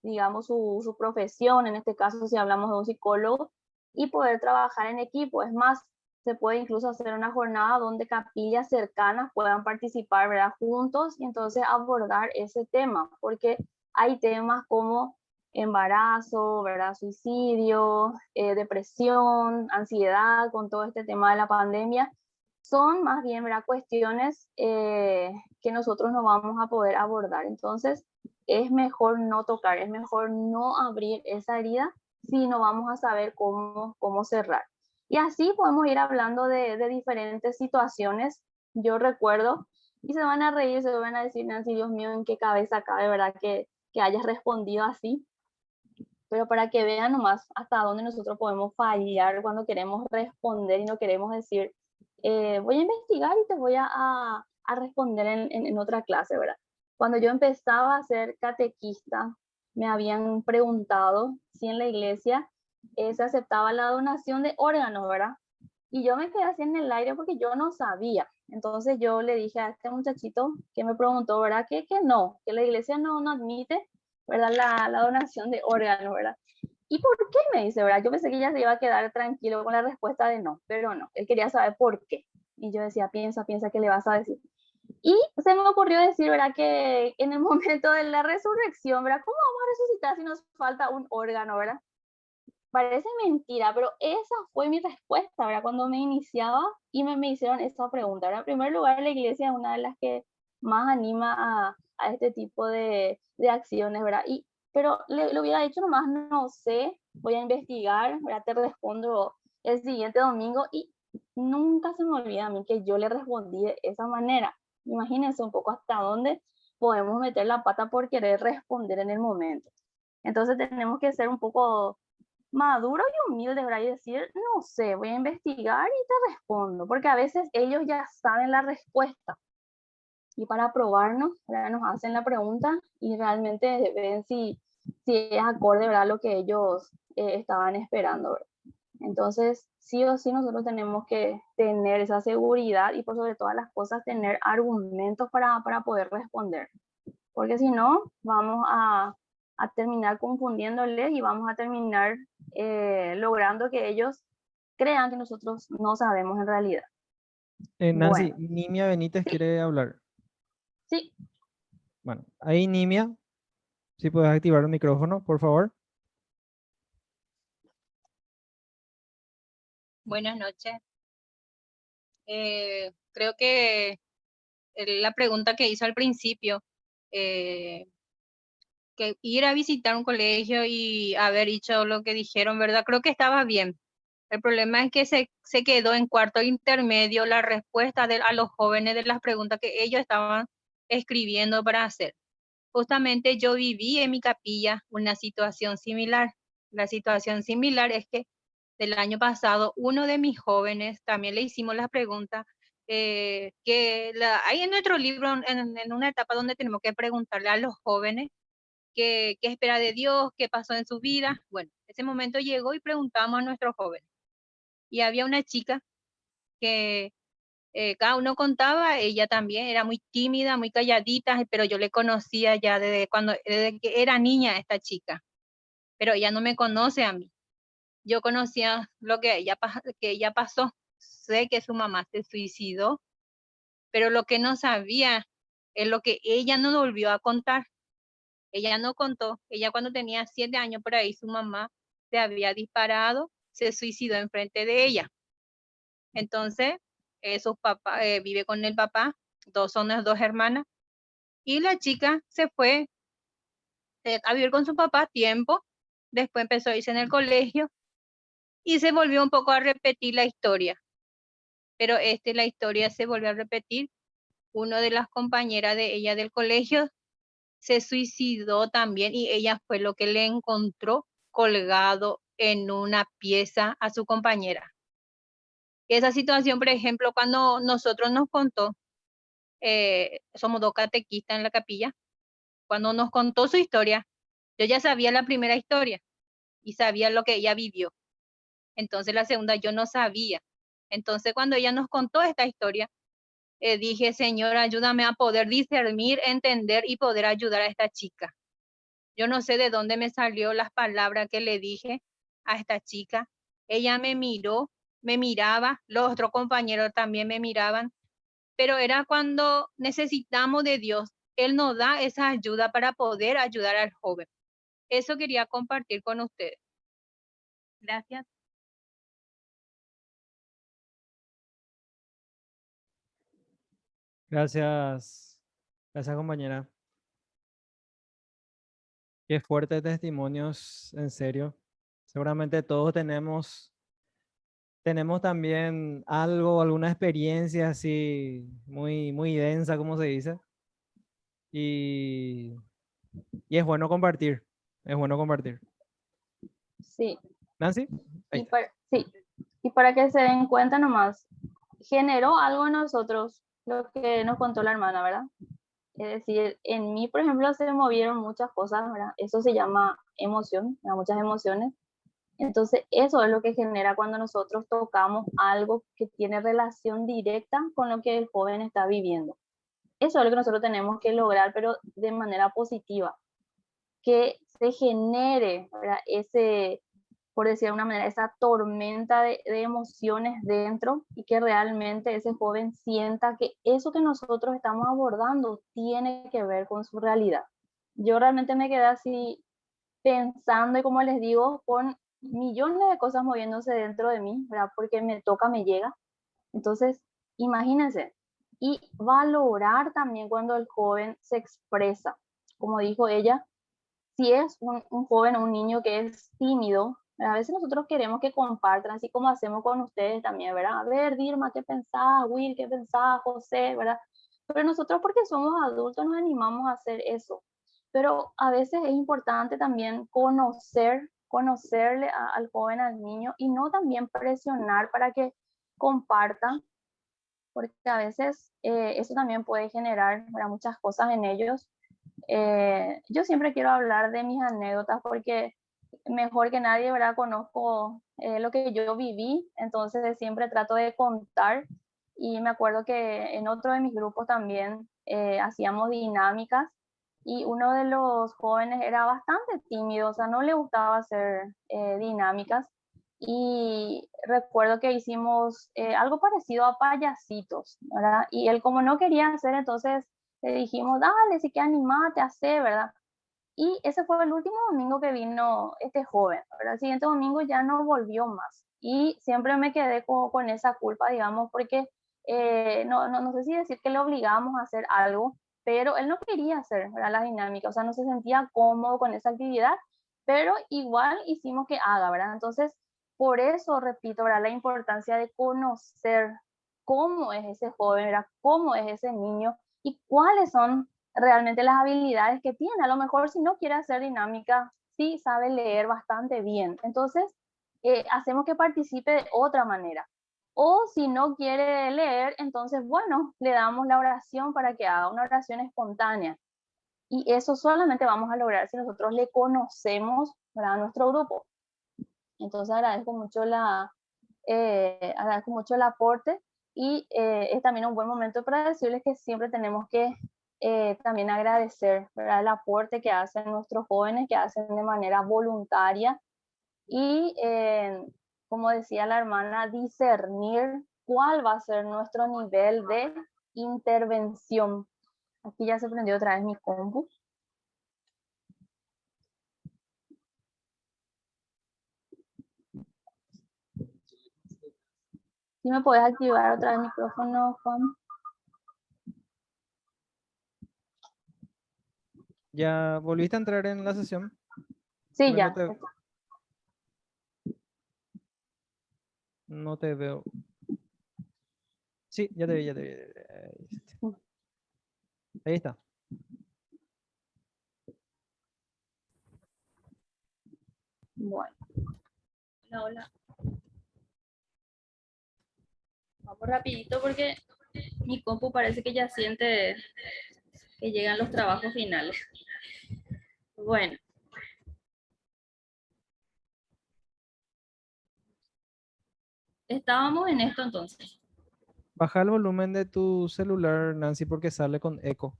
digamos, su profesión, en este caso si hablamos de un psicólogo, y poder trabajar en equipo. Es más, se puede incluso hacer una jornada donde capillas cercanas puedan participar, ¿verdad? Juntos y entonces abordar ese tema, porque hay temas como embarazo, ¿verdad? Suicidio, depresión, ansiedad, con todo este tema de la pandemia, son más bien, ¿verdad? Cuestiones que nosotros no vamos a poder abordar. Entonces, es mejor no tocar, es mejor no abrir esa herida si no vamos a saber cómo cerrar. Y así podemos ir hablando de diferentes situaciones. Yo recuerdo, y se van a reír, se van a decir, Nancy, Dios mío, ¿en qué cabeza cabe, de verdad, que hayas respondido así? Pero para que vean nomás hasta dónde nosotros podemos fallar cuando queremos responder y no queremos decir, voy a investigar y te voy a responder en otra clase, ¿verdad? Cuando yo empezaba a ser catequista, me habían preguntado si en la iglesia se aceptaba la donación de órganos, ¿verdad? Y yo me quedé así en el aire porque yo no sabía. Entonces yo le dije a este muchachito que me preguntó, ¿verdad? Que no, que la iglesia no admite, ¿verdad? La donación de órganos, ¿verdad? ¿Y por qué? Me dice, ¿verdad? Yo pensé que ella se iba a quedar tranquilo con la respuesta de no, pero no, él quería saber por qué. Y yo decía, piensa, ¿qué le vas a decir? Y se me ocurrió decir, ¿verdad? Que en el momento de la resurrección, ¿verdad? ¿Cómo vamos a resucitar si nos falta un órgano, ¿verdad? Parece mentira, pero esa fue mi respuesta, ¿verdad? Cuando me iniciaba y me hicieron esa pregunta, ¿verdad? En primer lugar, la iglesia es una de las que más anima a este tipo de acciones, ¿verdad? Pero le hubiera dicho nomás, no sé, voy a investigar, ¿verdad? Te respondo el siguiente domingo y nunca se me olvida a mí que yo le respondí de esa manera. Imagínense un poco hasta dónde podemos meter la pata por querer responder en el momento. Entonces tenemos que ser un poco maduro y humilde, ¿verdad? Y decir, no sé, voy a investigar y te respondo, porque a veces ellos ya saben la respuesta y para probarnos, ¿verdad? Nos hacen la pregunta y realmente ven si es acorde, ¿verdad? Lo que ellos estaban esperando, ¿verdad? Entonces, sí o sí nosotros tenemos que tener esa seguridad y por sobre todas las cosas tener argumentos para poder responder, porque si no, vamos a terminar confundiéndoles y vamos a terminar logrando que ellos crean que nosotros no sabemos en realidad. Nancy, Bueno, Nimia Benítez quiere hablar. sí, Bueno, ahí Nimia, si puedes activar el micrófono, por favor. Buenas noches. Creo que la pregunta que hizo al principio, eh, que ir a visitar un colegio y haber dicho lo que dijeron, ¿verdad? Creo que estaba bien. El problema es que se quedó en cuarto intermedio la respuesta a los jóvenes de las preguntas que ellos estaban escribiendo para hacer. Justamente yo viví en mi capilla una situación similar. La situación similar es que del año pasado, uno de mis jóvenes, también le hicimos la pregunta, hay en nuestro libro, en una etapa donde tenemos que preguntarle a los jóvenes qué espera de Dios, qué pasó en su vida. Bueno, ese momento llegó y preguntamos a nuestros jóvenes. Y había una chica que cada uno contaba, ella también era muy tímida, muy calladita, pero yo le conocía ya desde que era niña esta chica, pero ella no me conoce a mí. Yo conocía lo que ella pasó. Sé que su mamá se suicidó, pero lo que no sabía es lo que ella no volvió a contar. Ella no contó, ella cuando tenía 7 años por ahí, su mamá se había disparado, se suicidó enfrente de ella. Entonces, sus papás, vive con el papá, son las dos hermanas, y la chica se fue a vivir con su papá tiempo, después empezó a irse en el colegio y se volvió un poco a repetir la historia. Pero la historia se volvió a repetir. Una de las compañeras de ella del colegio se suicidó también y ella fue lo que le encontró colgado en una pieza a su compañera. Esa situación, por ejemplo, cuando nosotros nos contó, somos dos catequistas en la capilla, cuando nos contó su historia, yo ya sabía la primera historia y sabía lo que ella vivió. Entonces la segunda yo no sabía. Entonces cuando ella nos contó esta historia, dije, Señor, ayúdame a poder discernir, entender y poder ayudar a esta chica. Yo no sé de dónde me salió las palabras que le dije a esta chica. Ella me miró, me miraba, los otros compañeros también me miraban, pero era cuando necesitamos de Dios. Él nos da esa ayuda para poder ayudar al joven. Eso quería compartir con ustedes. Gracias. Gracias. Gracias, compañera. Qué fuertes testimonios, en serio. Seguramente todos tenemos también algo, alguna experiencia así muy, muy densa, como se dice. Y, y es bueno compartir. Es bueno compartir. Sí, Nancy, ahí está. sí, y para que se den cuenta nomás, generó algo en nosotros lo que nos contó la hermana, ¿verdad? Es decir, en mí, por ejemplo, se movieron muchas cosas, ¿verdad? Eso se llama emoción, ¿verdad? Muchas emociones. Entonces, eso es lo que genera cuando nosotros tocamos algo que tiene relación directa con lo que el joven está viviendo. Eso es lo que nosotros tenemos que lograr, pero de manera positiva, que se genere, ¿verdad? Ese, por decir de una manera, esa tormenta de emociones dentro y que realmente ese joven sienta que eso que nosotros estamos abordando tiene que ver con su realidad. Yo realmente me quedé así pensando y como les digo, con millones de cosas moviéndose dentro de mí, ¿verdad? Porque me toca, me llega. Entonces, imagínense. Y valorar también cuando el joven se expresa. Como dijo ella, si es un joven o un niño que es tímido, a veces nosotros queremos que compartan, así como hacemos con ustedes también, ¿verdad? A ver, Dirma, ¿qué pensás? Will, ¿qué pensás? José, ¿verdad? Pero nosotros porque somos adultos nos animamos a hacer eso. Pero a veces es importante también conocerle al joven, al niño, y no también presionar para que compartan, porque a veces eso también puede generar, ¿verdad?, muchas cosas en ellos. Yo siempre quiero hablar de mis anécdotas porque mejor que nadie, ¿verdad? Conozco lo que yo viví, entonces siempre trato de contar y me acuerdo que en otro de mis grupos también hacíamos dinámicas y uno de los jóvenes era bastante tímido, o sea, no le gustaba hacer dinámicas y recuerdo que hicimos algo parecido a payasitos, ¿verdad? Y él como no quería hacer, entonces le dijimos, dale, sí que animate, hace, ¿verdad? Y ese fue el último domingo que vino este joven, ¿verdad? El siguiente domingo ya no volvió más. Y siempre me quedé con esa culpa, digamos, porque no sé si decir que le obligamos a hacer algo, pero él no quería hacer, ¿verdad?, la dinámica, o sea, no se sentía cómodo con esa actividad, pero igual hicimos que haga, ¿verdad? Entonces, por eso, repito, ¿verdad?, la importancia de conocer cómo es ese joven, ¿verdad?, cómo es ese niño y cuáles son realmente las habilidades que tiene. A lo mejor si no quiere hacer dinámica, sí sabe leer bastante bien. Entonces, hacemos que participe de otra manera. O si no quiere leer, entonces, bueno, le damos la oración para que haga una oración espontánea. Y eso solamente vamos a lograr si nosotros le conocemos, ¿verdad?, a nuestro grupo. Entonces agradezco mucho el aporte y es también un buen momento para decirles que siempre tenemos que también agradecer, ¿verdad?, el aporte que hacen nuestros jóvenes, que hacen de manera voluntaria y, como decía la hermana, discernir cuál va a ser nuestro nivel de intervención. Aquí ya se prendió otra vez mi compu. ¿Sí me puedes activar otra vez el micrófono, Juan? ¿Ya volviste a entrar en la sesión? Sí, Porque ya. no te veo. Sí, ya te vi, ya te vi. Ahí está. Bueno. Hola, hola. Vamos rapidito porque mi compu parece que ya siente que llegan los trabajos finales. Bueno. Estábamos en esto entonces. Baja el volumen de tu celular, Nancy, porque sale con eco.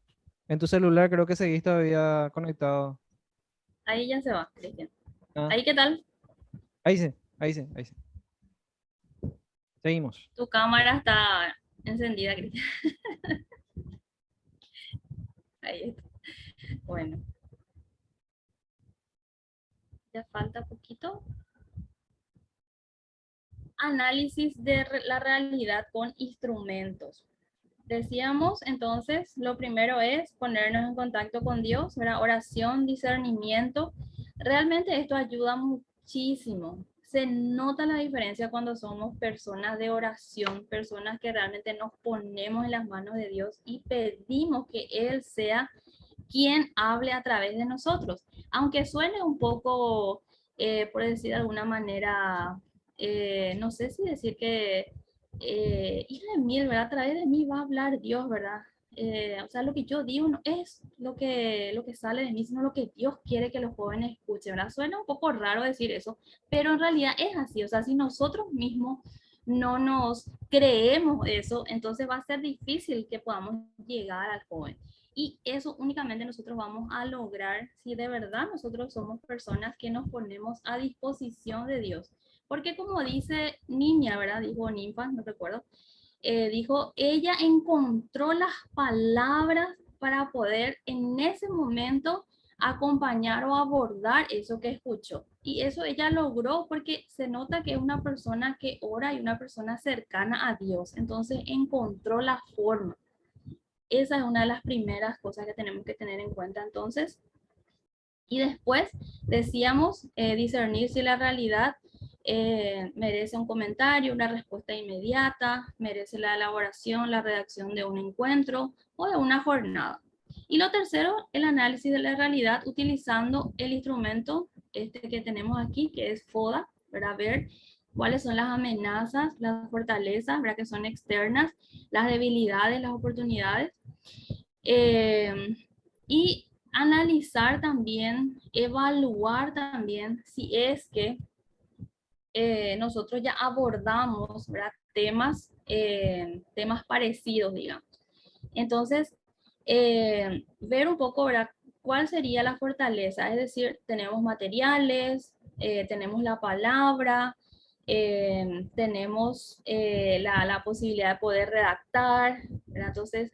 En tu celular creo que seguís todavía conectado. Ahí ya se va, Cristian. Ah, ¿Ahí qué tal? ahí sí, ahí sí, ahí sí. Seguimos. Tu cámara está encendida, Cristian. Ahí está. Bueno. Ya falta poquito. Análisis de la realidad con instrumentos. decíamos entonces, lo primero es ponernos en contacto con Dios, ¿verdad? Oración, discernimiento. Realmente esto ayuda muchísimo. Se nota la diferencia cuando somos personas de oración, personas que realmente nos ponemos en las manos de Dios y pedimos que Él sea quien hable a través de nosotros. Aunque suene un poco, por decir de alguna manera, no sé si decir que, hija de mí, ¿verdad? A través de mí va a hablar Dios, ¿verdad? O sea, lo que yo digo no es lo que sale de mí, sino lo que Dios quiere que los jóvenes escuchen, ¿verdad? Suena un poco raro decir eso, pero en realidad es así. O sea, si nosotros mismos no nos creemos eso, entonces va a ser difícil que podamos llegar al joven. Y eso únicamente nosotros vamos a lograr si de verdad nosotros somos personas que nos ponemos a disposición de Dios. Porque como dice Niña, ¿verdad? Dijo Ninfa, no recuerdo. Dijo, ella encontró las palabras para poder en ese momento acompañar o abordar eso que escuchó. Y eso ella logró porque se nota que es una persona que ora y una persona cercana a Dios. Entonces encontró la forma. Esa es una de las primeras cosas que tenemos que tener en cuenta entonces. Y después decíamos discernir si la realidad merece un comentario, una respuesta inmediata, merece la elaboración, la redacción de un encuentro o de una jornada. Y lo tercero, el análisis de la realidad utilizando el instrumento este que tenemos aquí, que es FODA, para ver cuáles son las amenazas, las fortalezas, ¿verdad? Que son externas, las debilidades, las oportunidades. Y analizar también, evaluar también si es que nosotros ya abordamos, ¿verdad? Temas parecidos, digamos. Entonces, ver un poco, ¿verdad? ¿Cuál sería la fortaleza? Es decir, tenemos materiales, tenemos la palabra, tenemos la posibilidad de poder redactar, ¿verdad? Entonces,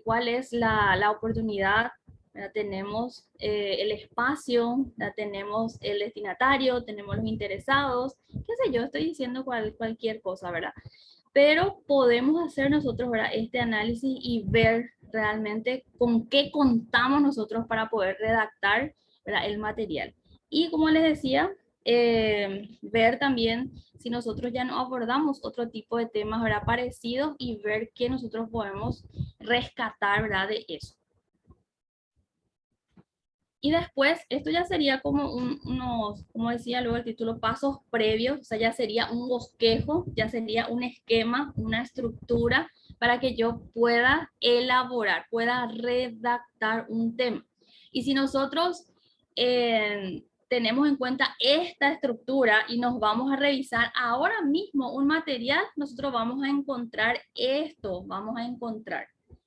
¿cuál es la oportunidad? ¿Verdad? Tenemos el espacio, ¿verdad? Tenemos el destinatario, tenemos los interesados, qué sé yo, estoy diciendo cualquier cosa, ¿verdad? Pero podemos hacer nosotros, ¿verdad? Este análisis y ver realmente con qué contamos nosotros para poder redactar, ¿verdad? El material. Y como les decía, ver también si nosotros ya no abordamos otro tipo de temas, ¿verdad? Parecidos y ver qué nosotros podemos rescatar, ¿verdad? De eso. Y después, esto ya sería como unos, como decía luego el título, pasos previos, o sea, ya sería un bosquejo, ya sería un esquema, una estructura para que yo pueda elaborar, pueda redactar un tema. Y si nosotros tenemos en cuenta esta estructura y nos vamos a revisar ahora mismo un material, nosotros vamos a encontrar esto, vamos a encontrar.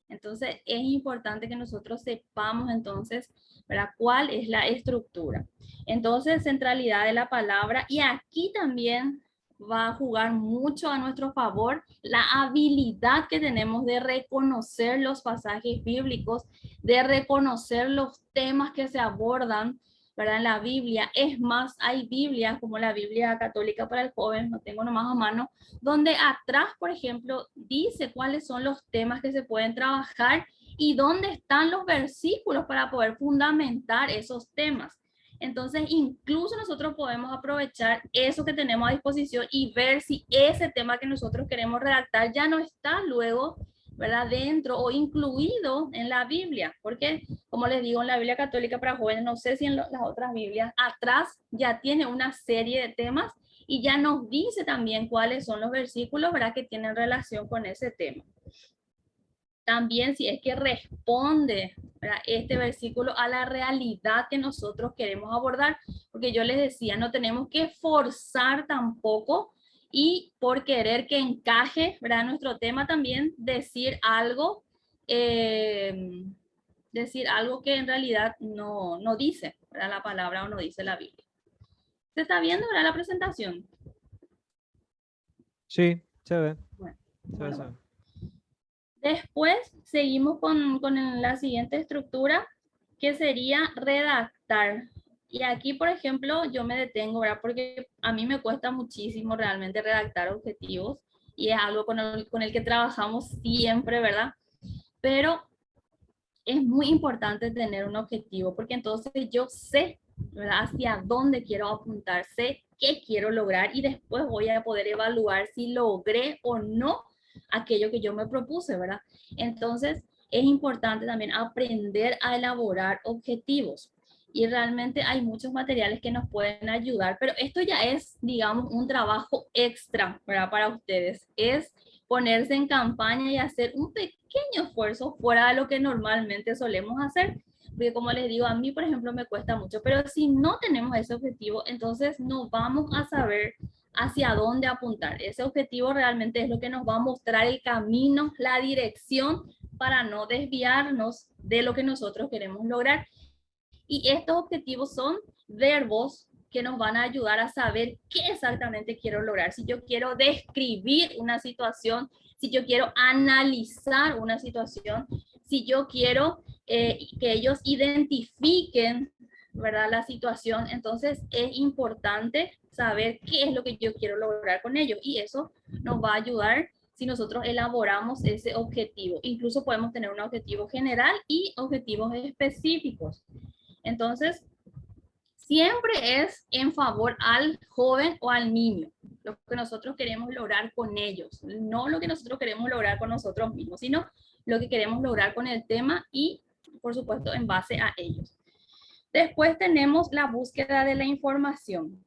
Entonces, es importante que nosotros sepamos entonces, ¿verdad? ¿Cuál es la estructura? Entonces, centralidad de la palabra. Y aquí también va a jugar mucho a nuestro favor la habilidad que tenemos de reconocer los pasajes bíblicos, de reconocer los temas que se abordan, ¿verdad? En la Biblia. Es más, hay Biblias como la Biblia católica para el joven, no tengo nomás a mano, donde atrás, por ejemplo, dice cuáles son los temas que se pueden trabajar y dónde están los versículos para poder fundamentar esos temas. Entonces, incluso nosotros podemos aprovechar eso que tenemos a disposición y ver si ese tema que nosotros queremos redactar ya no está luego, ¿verdad? Dentro o incluido en la Biblia. Porque, como les digo, en la Biblia católica para jóvenes, no sé si en las otras Biblias, atrás ya tiene una serie de temas y ya nos dice también cuáles son los versículos, ¿verdad? Que tienen relación con ese tema. También si es que responde, ¿verdad? Este versículo a la realidad que nosotros queremos abordar, porque yo les decía, no tenemos que forzar tampoco y por querer que encaje, ¿verdad? Nuestro tema también decir algo que en realidad no dice, ¿verdad? La palabra o no dice la Biblia. ¿Se está viendo, ¿verdad? La presentación. Sí, se ve. Bueno, Se ve, se ve. Después seguimos con la siguiente estructura, que sería redactar. Y aquí, por ejemplo, yo me detengo, ¿verdad? Porque a mí me cuesta muchísimo realmente redactar objetivos. y es algo con el que trabajamos siempre, ¿verdad? Pero es muy importante tener un objetivo, porque entonces yo sé, ¿verdad?, hacia dónde quiero apuntar, sé qué quiero lograr y después voy a poder evaluar si logré o no aquello que yo me propuse, ¿verdad? Entonces, es importante también aprender a elaborar objetivos. Y realmente hay muchos materiales que nos pueden ayudar, pero esto ya es, digamos, un trabajo extra, ¿verdad?, para ustedes. Es ponerse en campaña y hacer un pequeño esfuerzo fuera de lo que normalmente solemos hacer. Porque como les digo, a mí, por ejemplo, me cuesta mucho, pero si no tenemos ese objetivo, entonces no vamos a saber hacia dónde apuntar. Ese objetivo realmente es lo que nos va a mostrar el camino, la dirección para no desviarnos de lo que nosotros queremos lograr. Y estos objetivos son verbos que nos van a ayudar a saber qué exactamente quiero lograr. Si yo quiero describir una situación, si yo quiero analizar una situación, si yo quiero que ellos identifiquen, ¿verdad?, la situación, entonces es importante saber qué es lo que yo quiero lograr con ellos. Y eso nos va a ayudar si nosotros elaboramos ese objetivo. Incluso podemos tener un objetivo general y objetivos específicos. Entonces, siempre es en favor al joven o al niño, lo que nosotros queremos lograr con ellos, no lo que nosotros queremos lograr con nosotros mismos, sino lo que queremos lograr con el tema y, por supuesto, en base a ellos. Después tenemos la búsqueda de la información.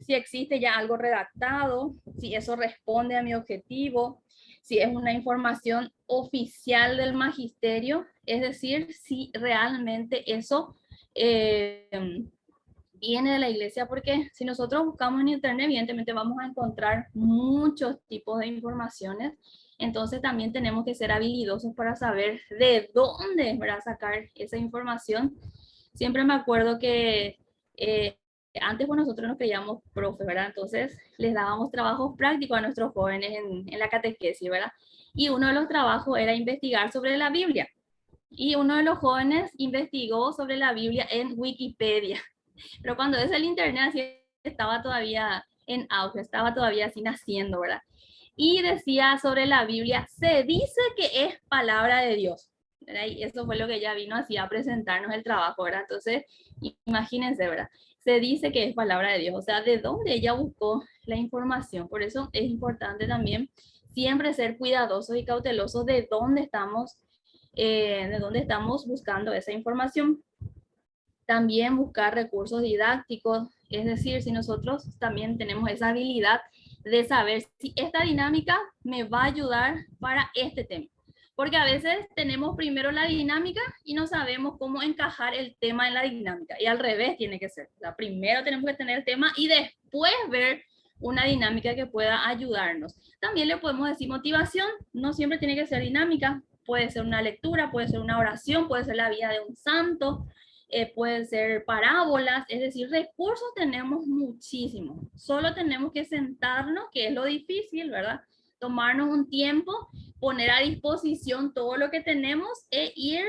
Si existe ya algo redactado, si eso responde a mi objetivo, si es una información oficial del magisterio, es decir, si realmente eso viene de la iglesia, porque si nosotros buscamos en internet, evidentemente vamos a encontrar muchos tipos de informaciones. Entonces también tenemos que ser habilidosos para saber de dónde, ¿verdad?, sacar esa información. Siempre me acuerdo que antes, pues, nosotros nos creíamos profes, ¿verdad? Entonces les dábamos trabajos prácticos a nuestros jóvenes en la catequesis, ¿verdad? Y uno de los trabajos era investigar sobre la Biblia. Y uno de los jóvenes investigó sobre la Biblia en Wikipedia. Pero cuando es el internet, así estaba todavía en auge, estaba todavía así naciendo, ¿verdad? Y decía sobre la Biblia, se dice que es palabra de Dios, ¿verdad? Y eso fue lo que ella vino así a presentarnos el trabajo, ¿verdad? Entonces, imagínense, ¿verdad? Se dice que es palabra de Dios, o sea, ¿de dónde ella buscó la información? Por eso es importante también siempre ser cuidadosos y cautelosos de dónde estamos buscando esa información. También buscar recursos didácticos, es decir, si nosotros también tenemos esa habilidad de saber si esta dinámica me va a ayudar para este tema. Porque a veces tenemos primero la dinámica y no sabemos cómo encajar el tema en la dinámica. Y al revés tiene que ser. O sea, primero tenemos que tener el tema y después ver una dinámica que pueda ayudarnos. También le podemos decir motivación. No siempre tiene que ser dinámica. Puede ser una lectura, puede ser una oración, puede ser la vida de un santo. Pueden ser parábolas, es decir, recursos tenemos muchísimos. Solo tenemos que sentarnos, que es lo difícil, ¿verdad? Tomarnos un tiempo, poner a disposición todo lo que tenemos e ir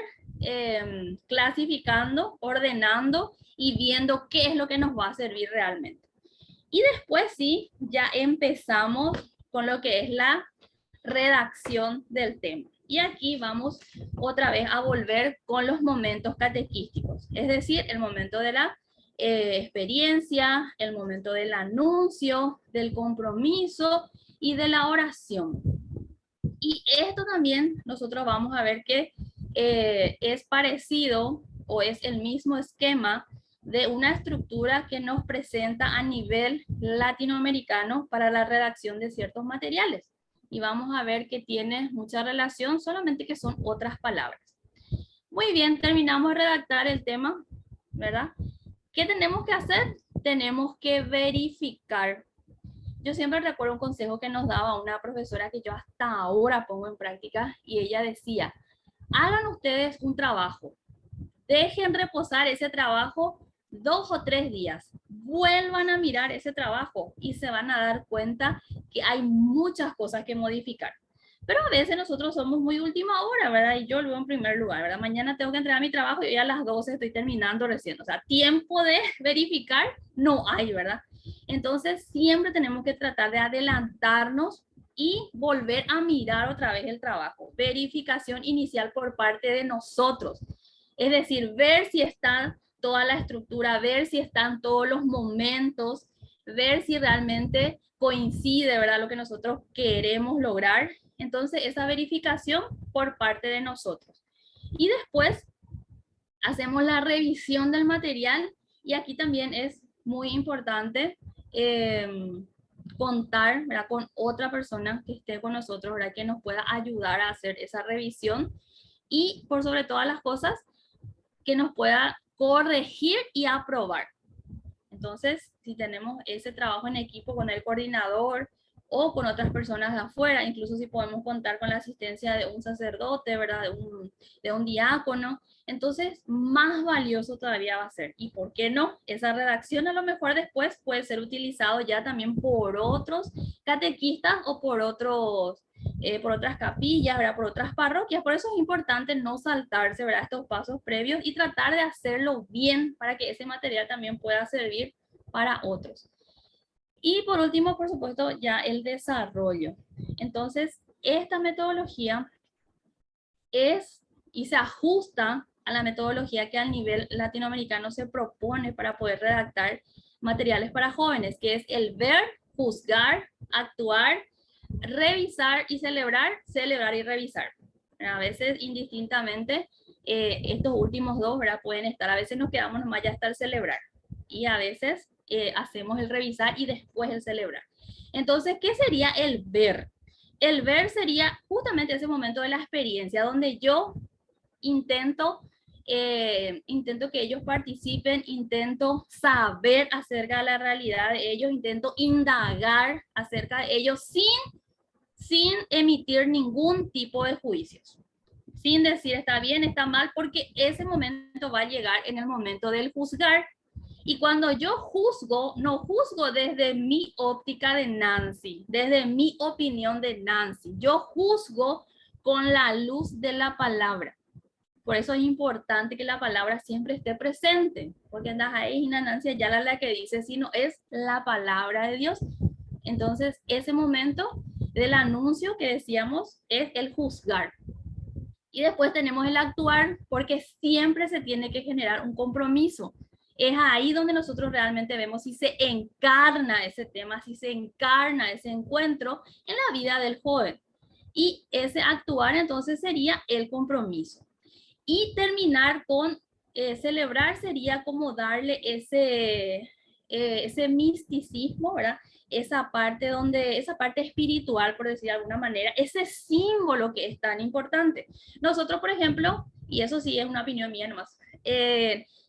clasificando, ordenando y viendo qué es lo que nos va a servir realmente. Y después sí, ya empezamos con lo que es la redacción del tema. Y aquí vamos otra vez a volver con los momentos catequísticos, es decir, el momento de la experiencia, el momento del anuncio, del compromiso y de la oración. Y esto también nosotros vamos a ver que es parecido o es el mismo esquema de una estructura que nos presenta a nivel latinoamericano para la redacción de ciertos materiales. Y vamos a ver que tiene mucha relación, solamente que son otras palabras. Muy bien, terminamos de redactar el tema, ¿verdad? ¿Qué tenemos que hacer? Tenemos que verificar. Yo siempre recuerdo un consejo que nos daba una profesora que yo hasta ahora pongo en práctica y ella decía, hagan ustedes un trabajo, dejen reposar ese trabajo 2 o 3 días, vuelvan a mirar ese trabajo y se van a dar cuenta que hay muchas cosas que modificar. Pero a veces nosotros somos muy última hora, ¿verdad? Y yo lo veo en primer lugar, ¿verdad? Mañana tengo que entregar mi trabajo y ya a las 12 estoy terminando recién. O sea, tiempo de verificar no hay, ¿verdad? Entonces siempre tenemos que tratar de adelantarnos y volver a mirar otra vez el trabajo. Verificación inicial por parte de nosotros. Es decir, ver si está toda la estructura, ver si están todos los momentos, ver si realmente coincide, ¿verdad?, lo que nosotros queremos lograr. Entonces, esa verificación por parte de nosotros. Y después hacemos la revisión del material y aquí también es muy importante contar, ¿verdad?, con otra persona que esté con nosotros, ¿verdad?, que nos pueda ayudar a hacer esa revisión y por sobre todas las cosas que nos pueda corregir y aprobar. Entonces, si tenemos ese trabajo en equipo con el coordinador o con otras personas de afuera, incluso si podemos contar con la asistencia de un sacerdote, ¿verdad?, de un diácono, entonces más valioso todavía va a ser. ¿Y por qué no? Esa redacción a lo mejor después puede ser utilizado ya también por otros catequistas o por otras capillas, ¿verdad?, por otras parroquias. Por eso es importante no saltarse, ¿verdad?, estos pasos previos y tratar de hacerlo bien para que ese material también pueda servir para otros. Y por último, por supuesto, ya el desarrollo. Entonces, esta metodología es y se ajusta a la metodología que a nivel latinoamericano se propone para poder redactar materiales para jóvenes, que es el ver, juzgar, actuar, revisar y celebrar, celebrar y revisar. A veces indistintamente estos últimos dos, ¿verdad?, pueden estar, a veces nos quedamos nomás ya hasta el celebrar y a veces hacemos el revisar y después el celebrar. Entonces, ¿qué sería el ver? El ver sería justamente ese momento de la experiencia donde yo intento que ellos participen, intento saber acerca de la realidad de ellos, intento indagar acerca de ellos sin emitir ningún tipo de juicios, sin decir está bien, está mal, porque ese momento va a llegar en el momento del juzgar. Y cuando yo juzgo, no juzgo desde mi óptica de Nancy, desde mi opinión de Nancy. Yo juzgo con la luz de la palabra. Por eso es importante que la palabra siempre esté presente, porque andas ahí, Nancy, ya la que dice, sino es la palabra de Dios. Entonces, ese momento del anuncio que decíamos es el juzgar. Y después tenemos el actuar, porque siempre se tiene que generar un compromiso. Es ahí donde nosotros realmente vemos si se encarna ese tema, si se encarna ese encuentro en la vida del joven. Y ese actuar entonces sería el compromiso. Y terminar con celebrar sería como darle ese misticismo, ¿verdad? Esa parte espiritual, por decir de alguna manera, ese símbolo que es tan importante. Nosotros, por ejemplo, y eso sí es una opinión mía nomás,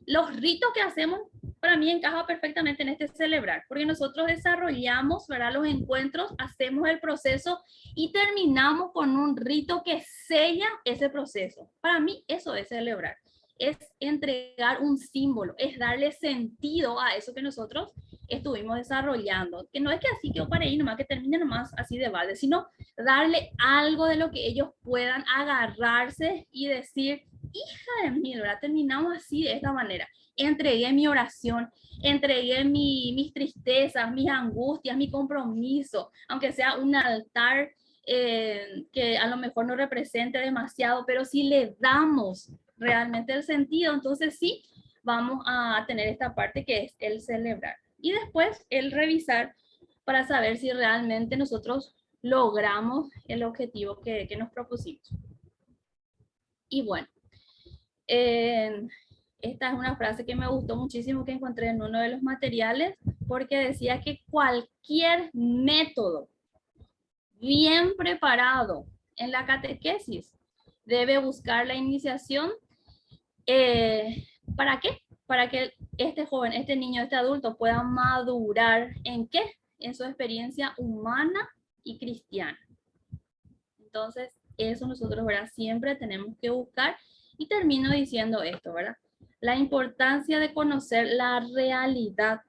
los ritos que hacemos para mí encaja perfectamente en este celebrar, porque nosotros desarrollamos, ¿verdad?, los encuentros, hacemos el proceso y terminamos con un rito que sella ese proceso. Para mí eso es celebrar, es entregar un símbolo, es darle sentido a eso que nosotros estuvimos desarrollando, que no es que así quedó para ahí nomás, que termine nomás así de balde, sino darle algo de lo que ellos puedan agarrarse y decir, hija de mí, ¿verdad?, terminamos así de esta manera. Entregué mi oración, entregué mis tristezas, mis angustias, mi compromiso, aunque sea un altar que a lo mejor no represente demasiado, pero si le damos realmente el sentido, entonces sí vamos a tener esta parte que es el celebrar. Y después el revisar para saber si realmente nosotros logramos el objetivo que nos propusimos. Y bueno, esta es una frase que me gustó muchísimo, que encontré en uno de los materiales, porque decía que cualquier método bien preparado en la catequesis debe buscar la iniciación. ¿Para qué? Para que este joven, este niño, este adulto pueda madurar ¿en qué? En su experiencia humana y cristiana. Entonces, eso nosotros, ¿verdad?, siempre tenemos que buscar. Y termino diciendo esto, ¿verdad? La importancia de conocer la realidad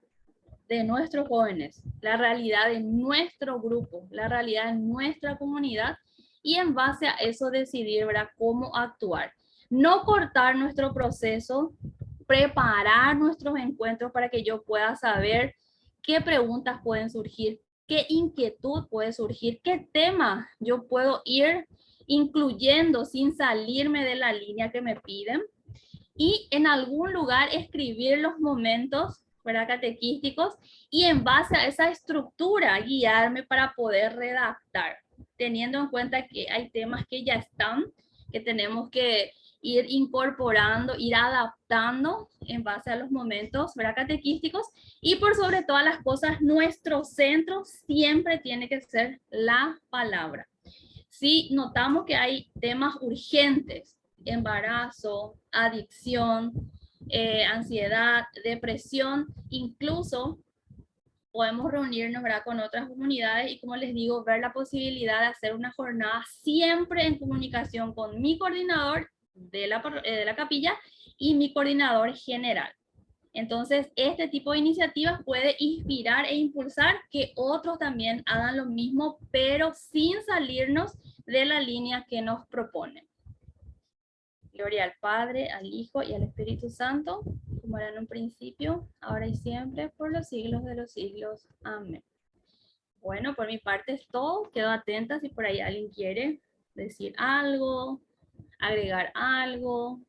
de nuestros jóvenes, la realidad de nuestro grupo, la realidad de nuestra comunidad, y en base a eso decidir, ¿verdad?, cómo actuar. No cortar nuestro proceso, preparar nuestros encuentros para que yo pueda saber qué preguntas pueden surgir, qué inquietud puede surgir, qué tema yo puedo ir incluyendo sin salirme de la línea que me piden, y en algún lugar escribir los momentos, ¿verdad?, catequísticos, y en base a esa estructura guiarme para poder redactar, teniendo en cuenta que hay temas que ya están, que tenemos que ir incorporando, ir adaptando en base a los momentos, ¿verdad?, catequísticos. Y por sobre todas las cosas, nuestro centro siempre tiene que ser la palabra. Si notamos que hay temas urgentes, embarazo, adicción, ansiedad, depresión, incluso podemos reunirnos, ¿verdad?, con otras comunidades y, como les digo, ver la posibilidad de hacer una jornada siempre en comunicación con mi coordinador de la capilla y mi coordinador general. Entonces, este tipo de iniciativas puede inspirar e impulsar que otros también hagan lo mismo, pero sin salirnos de la línea que nos proponen. Gloria al Padre, al Hijo y al Espíritu Santo, como era en un principio, ahora y siempre, por los siglos de los siglos. Amén. Bueno, por mi parte es todo. Quedo atenta si por ahí alguien quiere decir algo, agregar algo,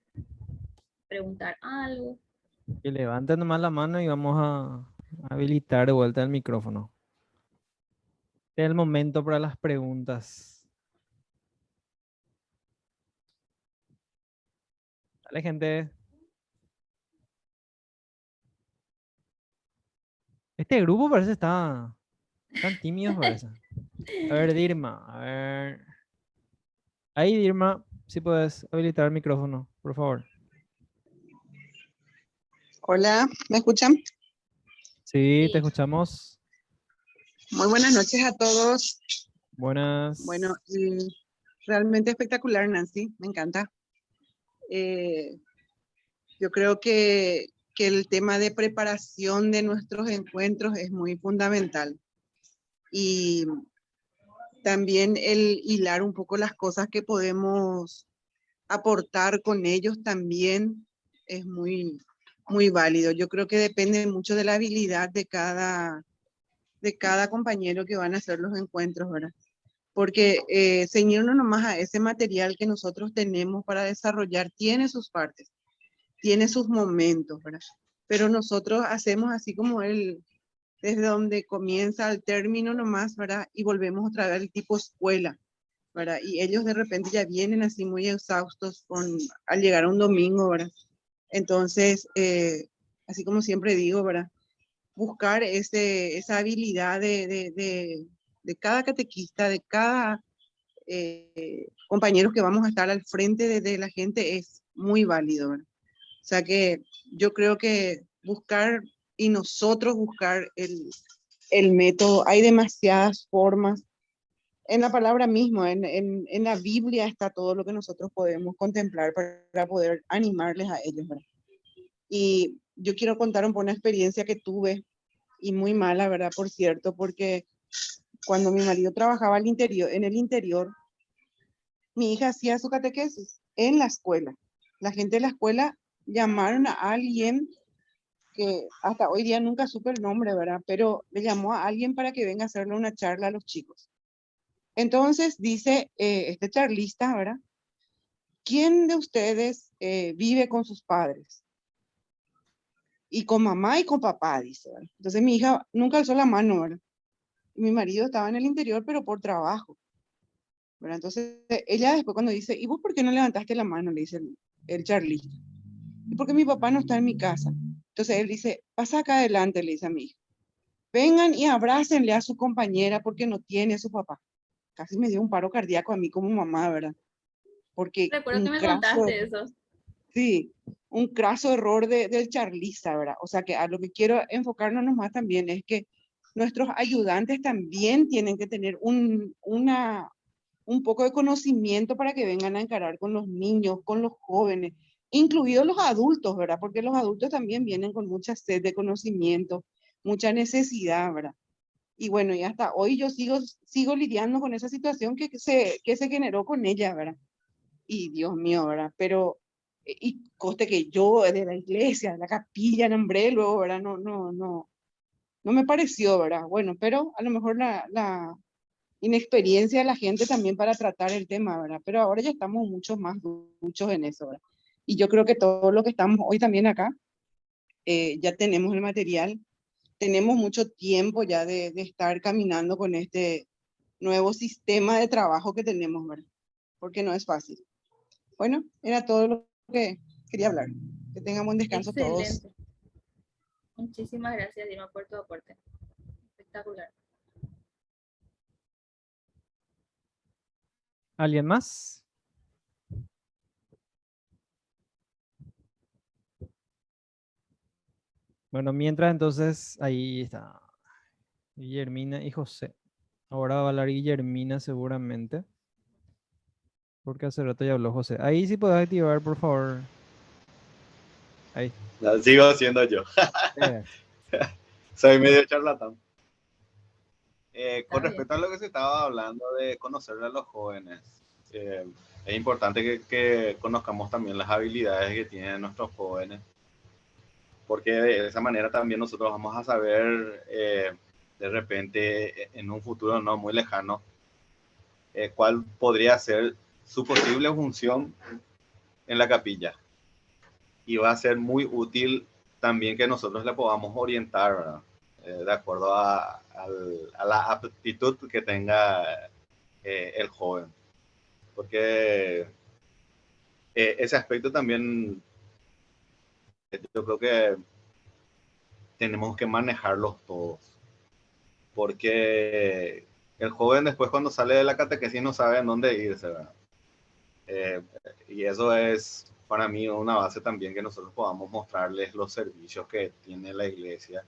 preguntar algo. Que levanten nomás la mano y vamos a habilitar de vuelta el micrófono. Es el momento para las preguntas. Dale, gente. Este grupo parece tan tímido, parece. A ver, Dirma, a ver. Ahí, Dirma, si puedes habilitar el micrófono, por favor. Hola, ¿me escuchan? Sí, te Sí. escuchamos. Muy buenas noches a todos. Buenas. Bueno, realmente espectacular, Nancy, me encanta. Yo creo que el tema de preparación de nuestros encuentros es muy fundamental. Y también el hilar un poco las cosas que podemos aportar con ellos también es muy válido. Yo creo que depende mucho de la habilidad de cada compañero que van a hacer los encuentros, ¿verdad? Porque ceñirnos nomás a ese material que nosotros tenemos para desarrollar tiene sus partes, tiene sus momentos, ¿verdad? Pero nosotros hacemos así como desde donde comienza el término nomás, ¿verdad? Y volvemos otra vez al tipo escuela, ¿verdad? Y ellos de repente ya vienen así muy exhaustos al llegar a un domingo, ¿verdad? Entonces, así como siempre digo, ¿verdad? Buscar esa habilidad de cada catequista, de cada compañero que vamos a estar al frente de la gente es muy válido, ¿verdad? O sea que yo creo que buscar y nosotros buscar el método, hay demasiadas formas. En la palabra misma, en la Biblia está todo lo que nosotros podemos contemplar para poder animarles a ellos, ¿verdad? Y yo quiero contar una experiencia que tuve, y muy mala, ¿verdad? Por cierto, porque cuando mi marido trabajaba en el interior, mi hija hacía su catequesis en la escuela. La gente de la escuela llamaron a alguien que hasta hoy día nunca supe el nombre, ¿verdad? Pero le llamó a alguien para que venga a hacerle una charla a los chicos. Entonces dice este charlista, ¿verdad? ¿Quién de ustedes vive con sus padres? Y con mamá y con papá, dice, ¿verdad? Entonces mi hija nunca alzó la mano, ¿verdad? Mi marido estaba en el interior, pero por trabajo, ¿verdad? Entonces ella después cuando dice, ¿y vos por qué no levantaste la mano? Le dice el charlista. Y porque mi papá no está en mi casa. Entonces él dice, pasa acá adelante, le dice a mi hija. Vengan y abrácenle a su compañera porque no tiene a su papá. Casi me dio un paro cardíaco a mí como mamá, ¿verdad? Porque Recuerdo que me contaste eso. Sí, un craso error del charlista, ¿verdad? O sea que a lo que quiero enfocarnos más también es que nuestros ayudantes también tienen que tener un poco de conocimiento para que vengan a encarar con los niños, con los jóvenes, incluidos los adultos, ¿verdad? Porque los adultos también vienen con mucha sed de conocimiento, mucha necesidad, ¿verdad? Y bueno, y hasta hoy yo sigo lidiando con esa situación que se generó con ella, ¿verdad? Y Dios mío, ¿verdad? Pero, y coste que yo de la iglesia, de la capilla, nombré luego, ¿verdad? No no me pareció, ¿verdad? Bueno, pero a lo mejor la inexperiencia de la gente también para tratar el tema, ¿verdad? Pero ahora ya estamos muchos en eso, ¿verdad? Y yo creo que todo lo que estamos hoy también acá, ya tenemos el material, tenemos mucho tiempo ya de estar caminando con este nuevo sistema de trabajo que tenemos, ¿verdad? Porque no es fácil. Bueno, era todo lo que quería hablar. Que tengan buen descanso todos. Excelente. Muchísimas gracias, Dima, por tu aporte. Espectacular. ¿Alguien más? Bueno, mientras entonces, ahí está Guillermina y José. Ahora va a hablar Guillermina seguramente. Porque hace rato ya habló José. Ahí sí puedes activar, por favor. Ahí. La sigo siendo yo. Eh, Soy medio charlatán. Está Con bien. respecto a lo que se estaba hablando de conocer a los jóvenes, es importante que conozcamos también las habilidades que tienen nuestros jóvenes, porque de esa manera también nosotros vamos a saber de repente en un futuro no muy lejano cuál podría ser su posible función en la capilla. Y va a ser muy útil también que nosotros le podamos orientar, ¿verdad? De acuerdo a la aptitud que tenga el joven. Porque ese aspecto también yo creo que tenemos que manejarlos todos. Porque el joven después cuando sale de la catequesis no sabe en dónde irse, ¿verdad? Y eso es para mí una base también que nosotros podamos mostrarles los servicios que tiene la iglesia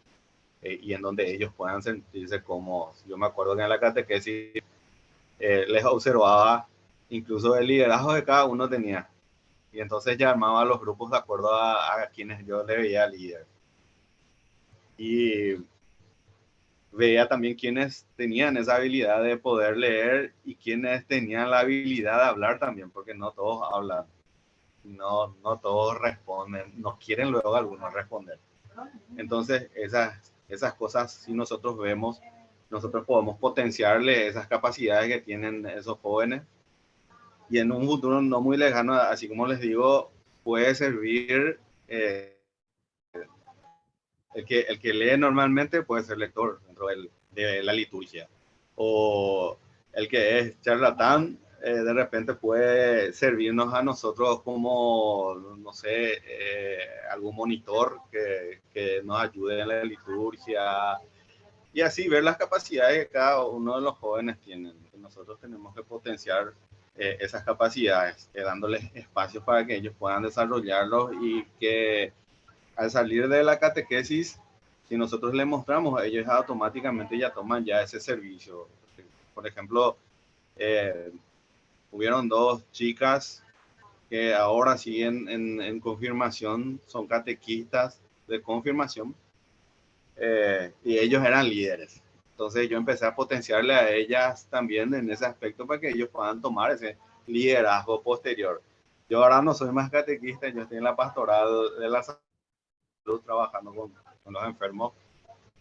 y en donde ellos puedan sentirse cómodos. Yo me acuerdo que en la catequesis les observaba incluso el liderazgo de cada uno tenía. Y entonces ya armaba los grupos de acuerdo a quienes yo le veía líder. Y veía también quienes tenían esa habilidad de poder leer y quienes tenían la habilidad de hablar también, porque no todos hablan, no todos responden, no quieren luego algunos responder. Entonces, esas cosas, si nosotros vemos, nosotros podemos potenciarle esas capacidades que tienen esos jóvenes y en un futuro no muy lejano, así como les digo, puede servir el que lee normalmente puede ser lector dentro de la liturgia. O el que es charlatán, de repente puede servirnos a nosotros como, no sé, algún monitor que nos ayude en la liturgia. Y así ver las capacidades que cada uno de los jóvenes tienen. Nosotros tenemos que potenciar esas capacidades, dándoles espacios para que ellos puedan desarrollarlos y que al salir de la catequesis, si nosotros les mostramos, ellos automáticamente ya toman ya ese servicio. Por ejemplo, hubieron 2 chicas que ahora siguen en confirmación, son catequistas de confirmación, y ellos eran líderes. Entonces yo empecé a potenciarle a ellas también en ese aspecto para que ellos puedan tomar ese liderazgo posterior. Yo ahora no soy más catequista, yo estoy en la pastoral de la salud trabajando con los enfermos,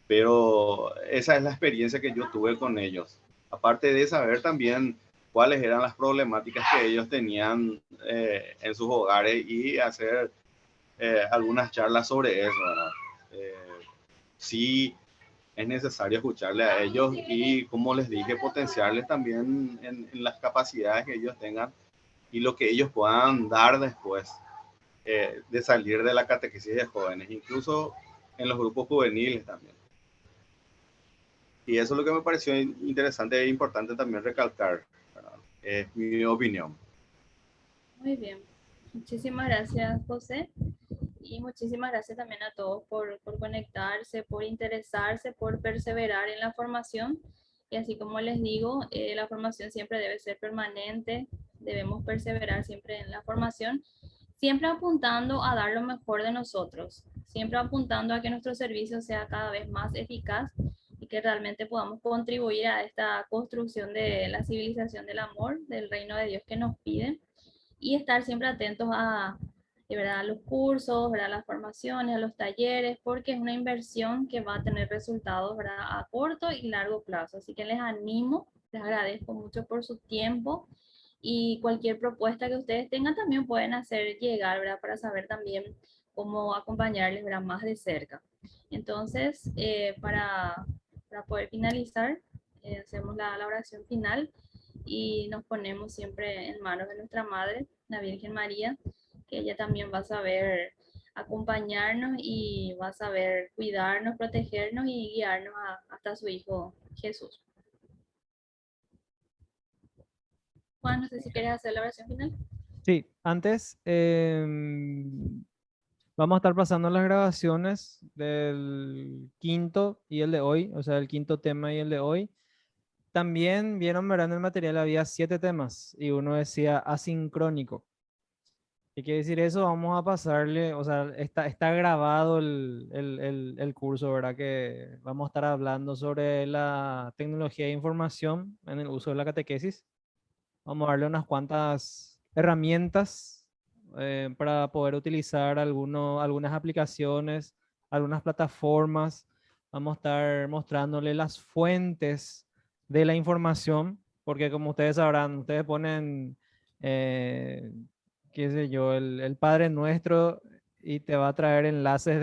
pero esa es la experiencia que yo tuve con ellos. Aparte de saber también cuáles eran las problemáticas que ellos tenían en sus hogares y hacer algunas charlas sobre eso, ¿verdad? Sí, es necesario escucharle a ellos y, como les dije, potenciarles también en las capacidades que ellos tengan y lo que ellos puedan dar después de salir de la catequesis de jóvenes, incluso en los grupos juveniles también. Y eso es lo que me pareció interesante e importante también recalcar, ¿verdad? Es mi opinión. Muy bien. Muchísimas gracias, José. Y muchísimas gracias también a todos por conectarse, por interesarse, por perseverar en la formación. Y así como les digo, la formación siempre debe ser permanente, debemos perseverar siempre en la formación, siempre apuntando a dar lo mejor de nosotros, siempre apuntando a que nuestro servicio sea cada vez más eficaz y que realmente podamos contribuir a esta construcción de la civilización del amor, del reino de Dios que nos piden, y estar siempre atentos a ¿verdad? A los cursos, ¿verdad? A las formaciones, a los talleres, porque es una inversión que va a tener resultados, ¿verdad? A corto y largo plazo. Así que les animo, les agradezco mucho por su tiempo y cualquier propuesta que ustedes tengan también pueden hacer llegar, ¿verdad? Para saber también cómo acompañarles, ¿verdad? Más de cerca. Entonces, para poder finalizar, hacemos la oración final y nos ponemos siempre en manos de nuestra Madre, la Virgen María, que ella también va a saber acompañarnos y va a saber cuidarnos, protegernos y guiarnos hasta su Hijo Jesús. Juan, no sé si quieres hacer la oración final. Sí, antes vamos a estar pasando las grabaciones del quinto y el de hoy, o sea, el quinto tema y el de hoy. También vieron, ¿verdad? En el material había 7 temas y uno decía asincrónico. ¿Qué quiere decir eso? Vamos a pasarle, o sea, está grabado el curso, ¿verdad? Que vamos a estar hablando sobre la tecnología de información en el uso de la catequesis. Vamos a darle unas cuantas herramientas para poder utilizar algunas aplicaciones, algunas plataformas. Vamos a estar mostrándole las fuentes de la información, porque como ustedes sabrán, ustedes ponen, qué sé yo, el Padre Nuestro y te va a traer enlaces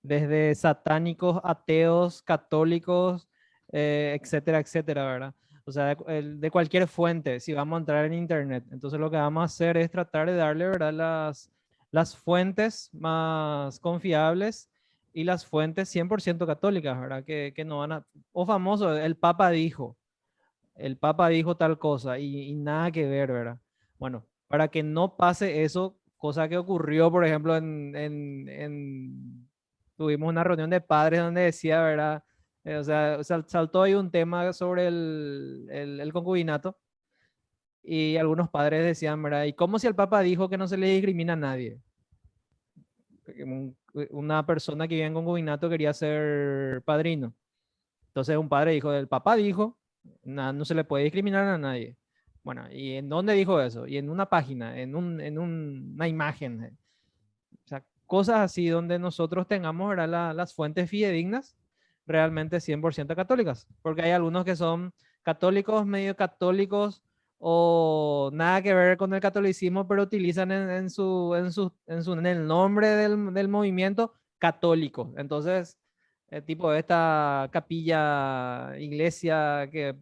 desde satánicos, ateos, católicos, etcétera, etcétera, ¿verdad? O sea, de cualquier fuente, si vamos a entrar en internet. Entonces lo que vamos a hacer es tratar de darle, ¿verdad? Las fuentes más confiables y las fuentes 100% católicas, ¿verdad? Que no van a... O famoso, el Papa dijo tal cosa y nada que ver, ¿verdad? Bueno, para que no pase eso, cosa que ocurrió, por ejemplo, tuvimos una reunión de padres donde decía, ¿verdad? O sea, saltó ahí un tema sobre el concubinato y algunos padres decían, ¿verdad? ¿Y cómo si el Papa dijo que no se le discrimina a nadie? Una persona que vive en concubinato quería ser padrino. Entonces un padre dijo, el Papa dijo, no se le puede discriminar a nadie. Bueno, ¿y en dónde dijo eso? Y en una página, una imagen. O sea, cosas así donde nosotros tengamos, ¿verdad? Las fuentes fidedignas realmente 100% católicas, porque hay algunos que son católicos, medio católicos o nada que ver con el catolicismo, pero utilizan en el nombre del movimiento católico. Entonces, tipo esta capilla, iglesia que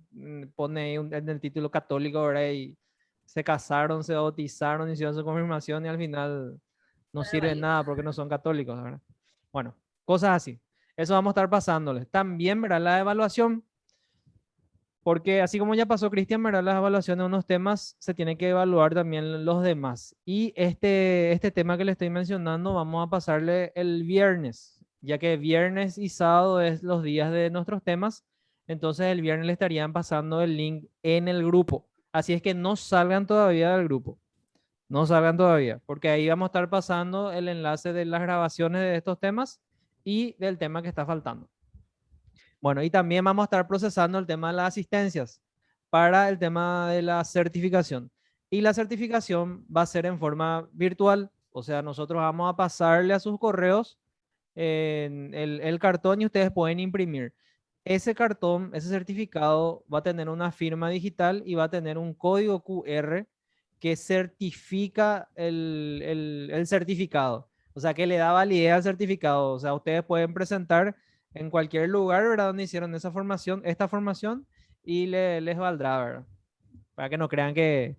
pone en el título católico, ¿verdad? Y se casaron, se bautizaron, hicieron su confirmación y al final no sirve de nada porque no son católicos, ¿verdad? Bueno, cosas así. Eso vamos a estar pasándoles. También, ¿verdad? La evaluación, porque así como ya pasó Cristian, ¿verdad? Las evaluaciones de unos temas se tienen que evaluar también los demás. Y este tema que le estoy mencionando vamos a pasarle el viernes, ya que viernes y sábado es los días de nuestros temas. Entonces el viernes le estarían pasando el link en el grupo. Así es que no salgan todavía del grupo. No salgan todavía, porque ahí vamos a estar pasando el enlace de las grabaciones de estos temas y del tema que está faltando. Bueno, y también vamos a estar procesando el tema de las asistencias para el tema de la certificación. Y la certificación va a ser en forma virtual, o sea, nosotros vamos a pasarle a sus correos el cartón y ustedes pueden imprimir. Ese cartón, ese certificado va a tener una firma digital y va a tener un código QR que certifica el certificado. O sea, que le da validez al certificado. O sea, ustedes pueden presentar en cualquier lugar, ¿verdad? Donde hicieron esta formación y les valdrá, ¿verdad? Para que no crean que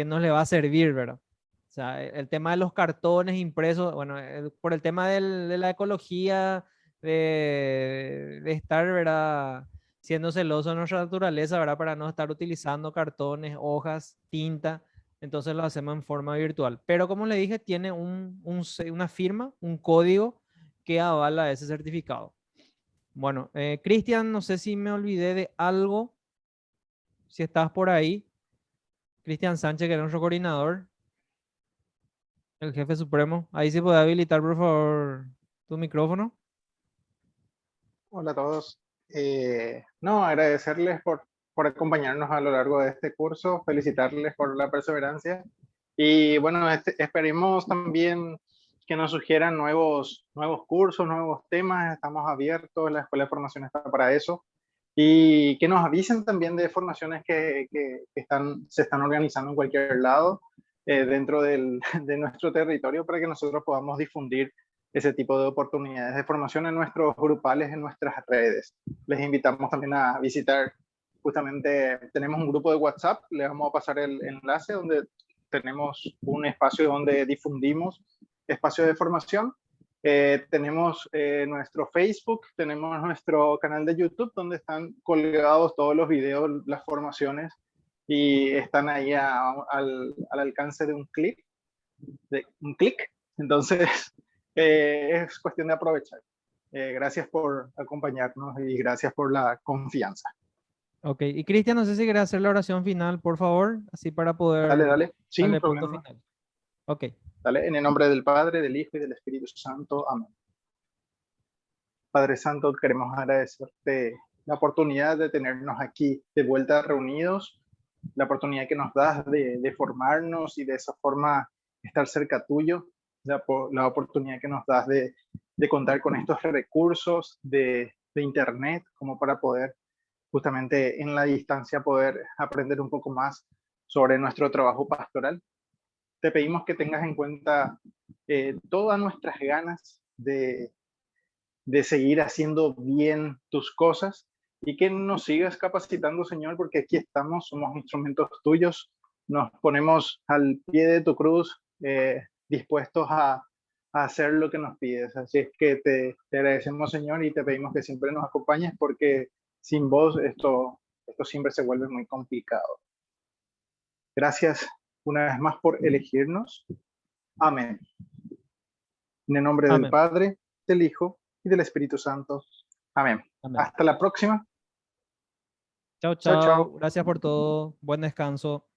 no le va a servir, ¿verdad? O sea, el tema de los cartones impresos, bueno, por el tema de la ecología, de estar, ¿verdad? Siendo celoso de nuestra naturaleza, ¿verdad? Para no estar utilizando cartones, hojas, tinta. Entonces lo hacemos en forma virtual. Pero como le dije, tiene una firma, un código que avala ese certificado. Bueno, Cristian, no sé si me olvidé de algo. Si estás por ahí. Cristian Sánchez, que es nuestro coordinador, el jefe supremo. Ahí sí puede habilitar, por favor, tu micrófono. Hola a todos. No, agradecerles por acompañarnos a lo largo de este curso, felicitarles por la perseverancia Y bueno, esperemos también que nos sugieran nuevos cursos, nuevos temas. Estamos abiertos, la Escuela de Formación está para eso. Y que nos avisen también de formaciones que se están organizando en cualquier lado dentro de nuestro territorio para que nosotros podamos difundir ese tipo de oportunidades de formación en nuestros grupales, en nuestras redes. Les invitamos también a visitar, justamente tenemos un grupo de WhatsApp, les vamos a pasar el enlace donde tenemos un espacio donde difundimos espacios de formación. Tenemos nuestro Facebook, tenemos nuestro canal de YouTube donde están colgados todos los videos, las formaciones y están ahí al alcance de un clic. Entonces, es cuestión de aprovechar. Gracias por acompañarnos y gracias por la confianza. Ok, y Cristian, no sé si querés hacer la oración final, por favor, así para poder Dale, sin darle punto problema. final. Ok. Dale, en el nombre del Padre, del Hijo y del Espíritu Santo. Amén. Padre Santo, queremos agradecerte la oportunidad de tenernos aquí de vuelta reunidos, la oportunidad que nos das de formarnos y de esa forma estar cerca tuyo, la oportunidad que nos das de contar con estos recursos de internet como para poder justamente en la distancia poder aprender un poco más sobre nuestro trabajo pastoral. Te pedimos que tengas en cuenta todas nuestras ganas de seguir haciendo bien tus cosas y que nos sigas capacitando, Señor, porque aquí estamos, somos instrumentos tuyos, nos ponemos al pie de tu cruz dispuestos a hacer lo que nos pides. Así es que te agradecemos, Señor, y te pedimos que siempre nos acompañes porque sin vos esto siempre se vuelve muy complicado. Gracias una vez más por elegirnos. Amén. En el nombre del Padre, del Hijo y del Espíritu Santo. Amén. Amén. Hasta la próxima. Chao, Chao, chao. chao. Gracias por todo. Buen descanso.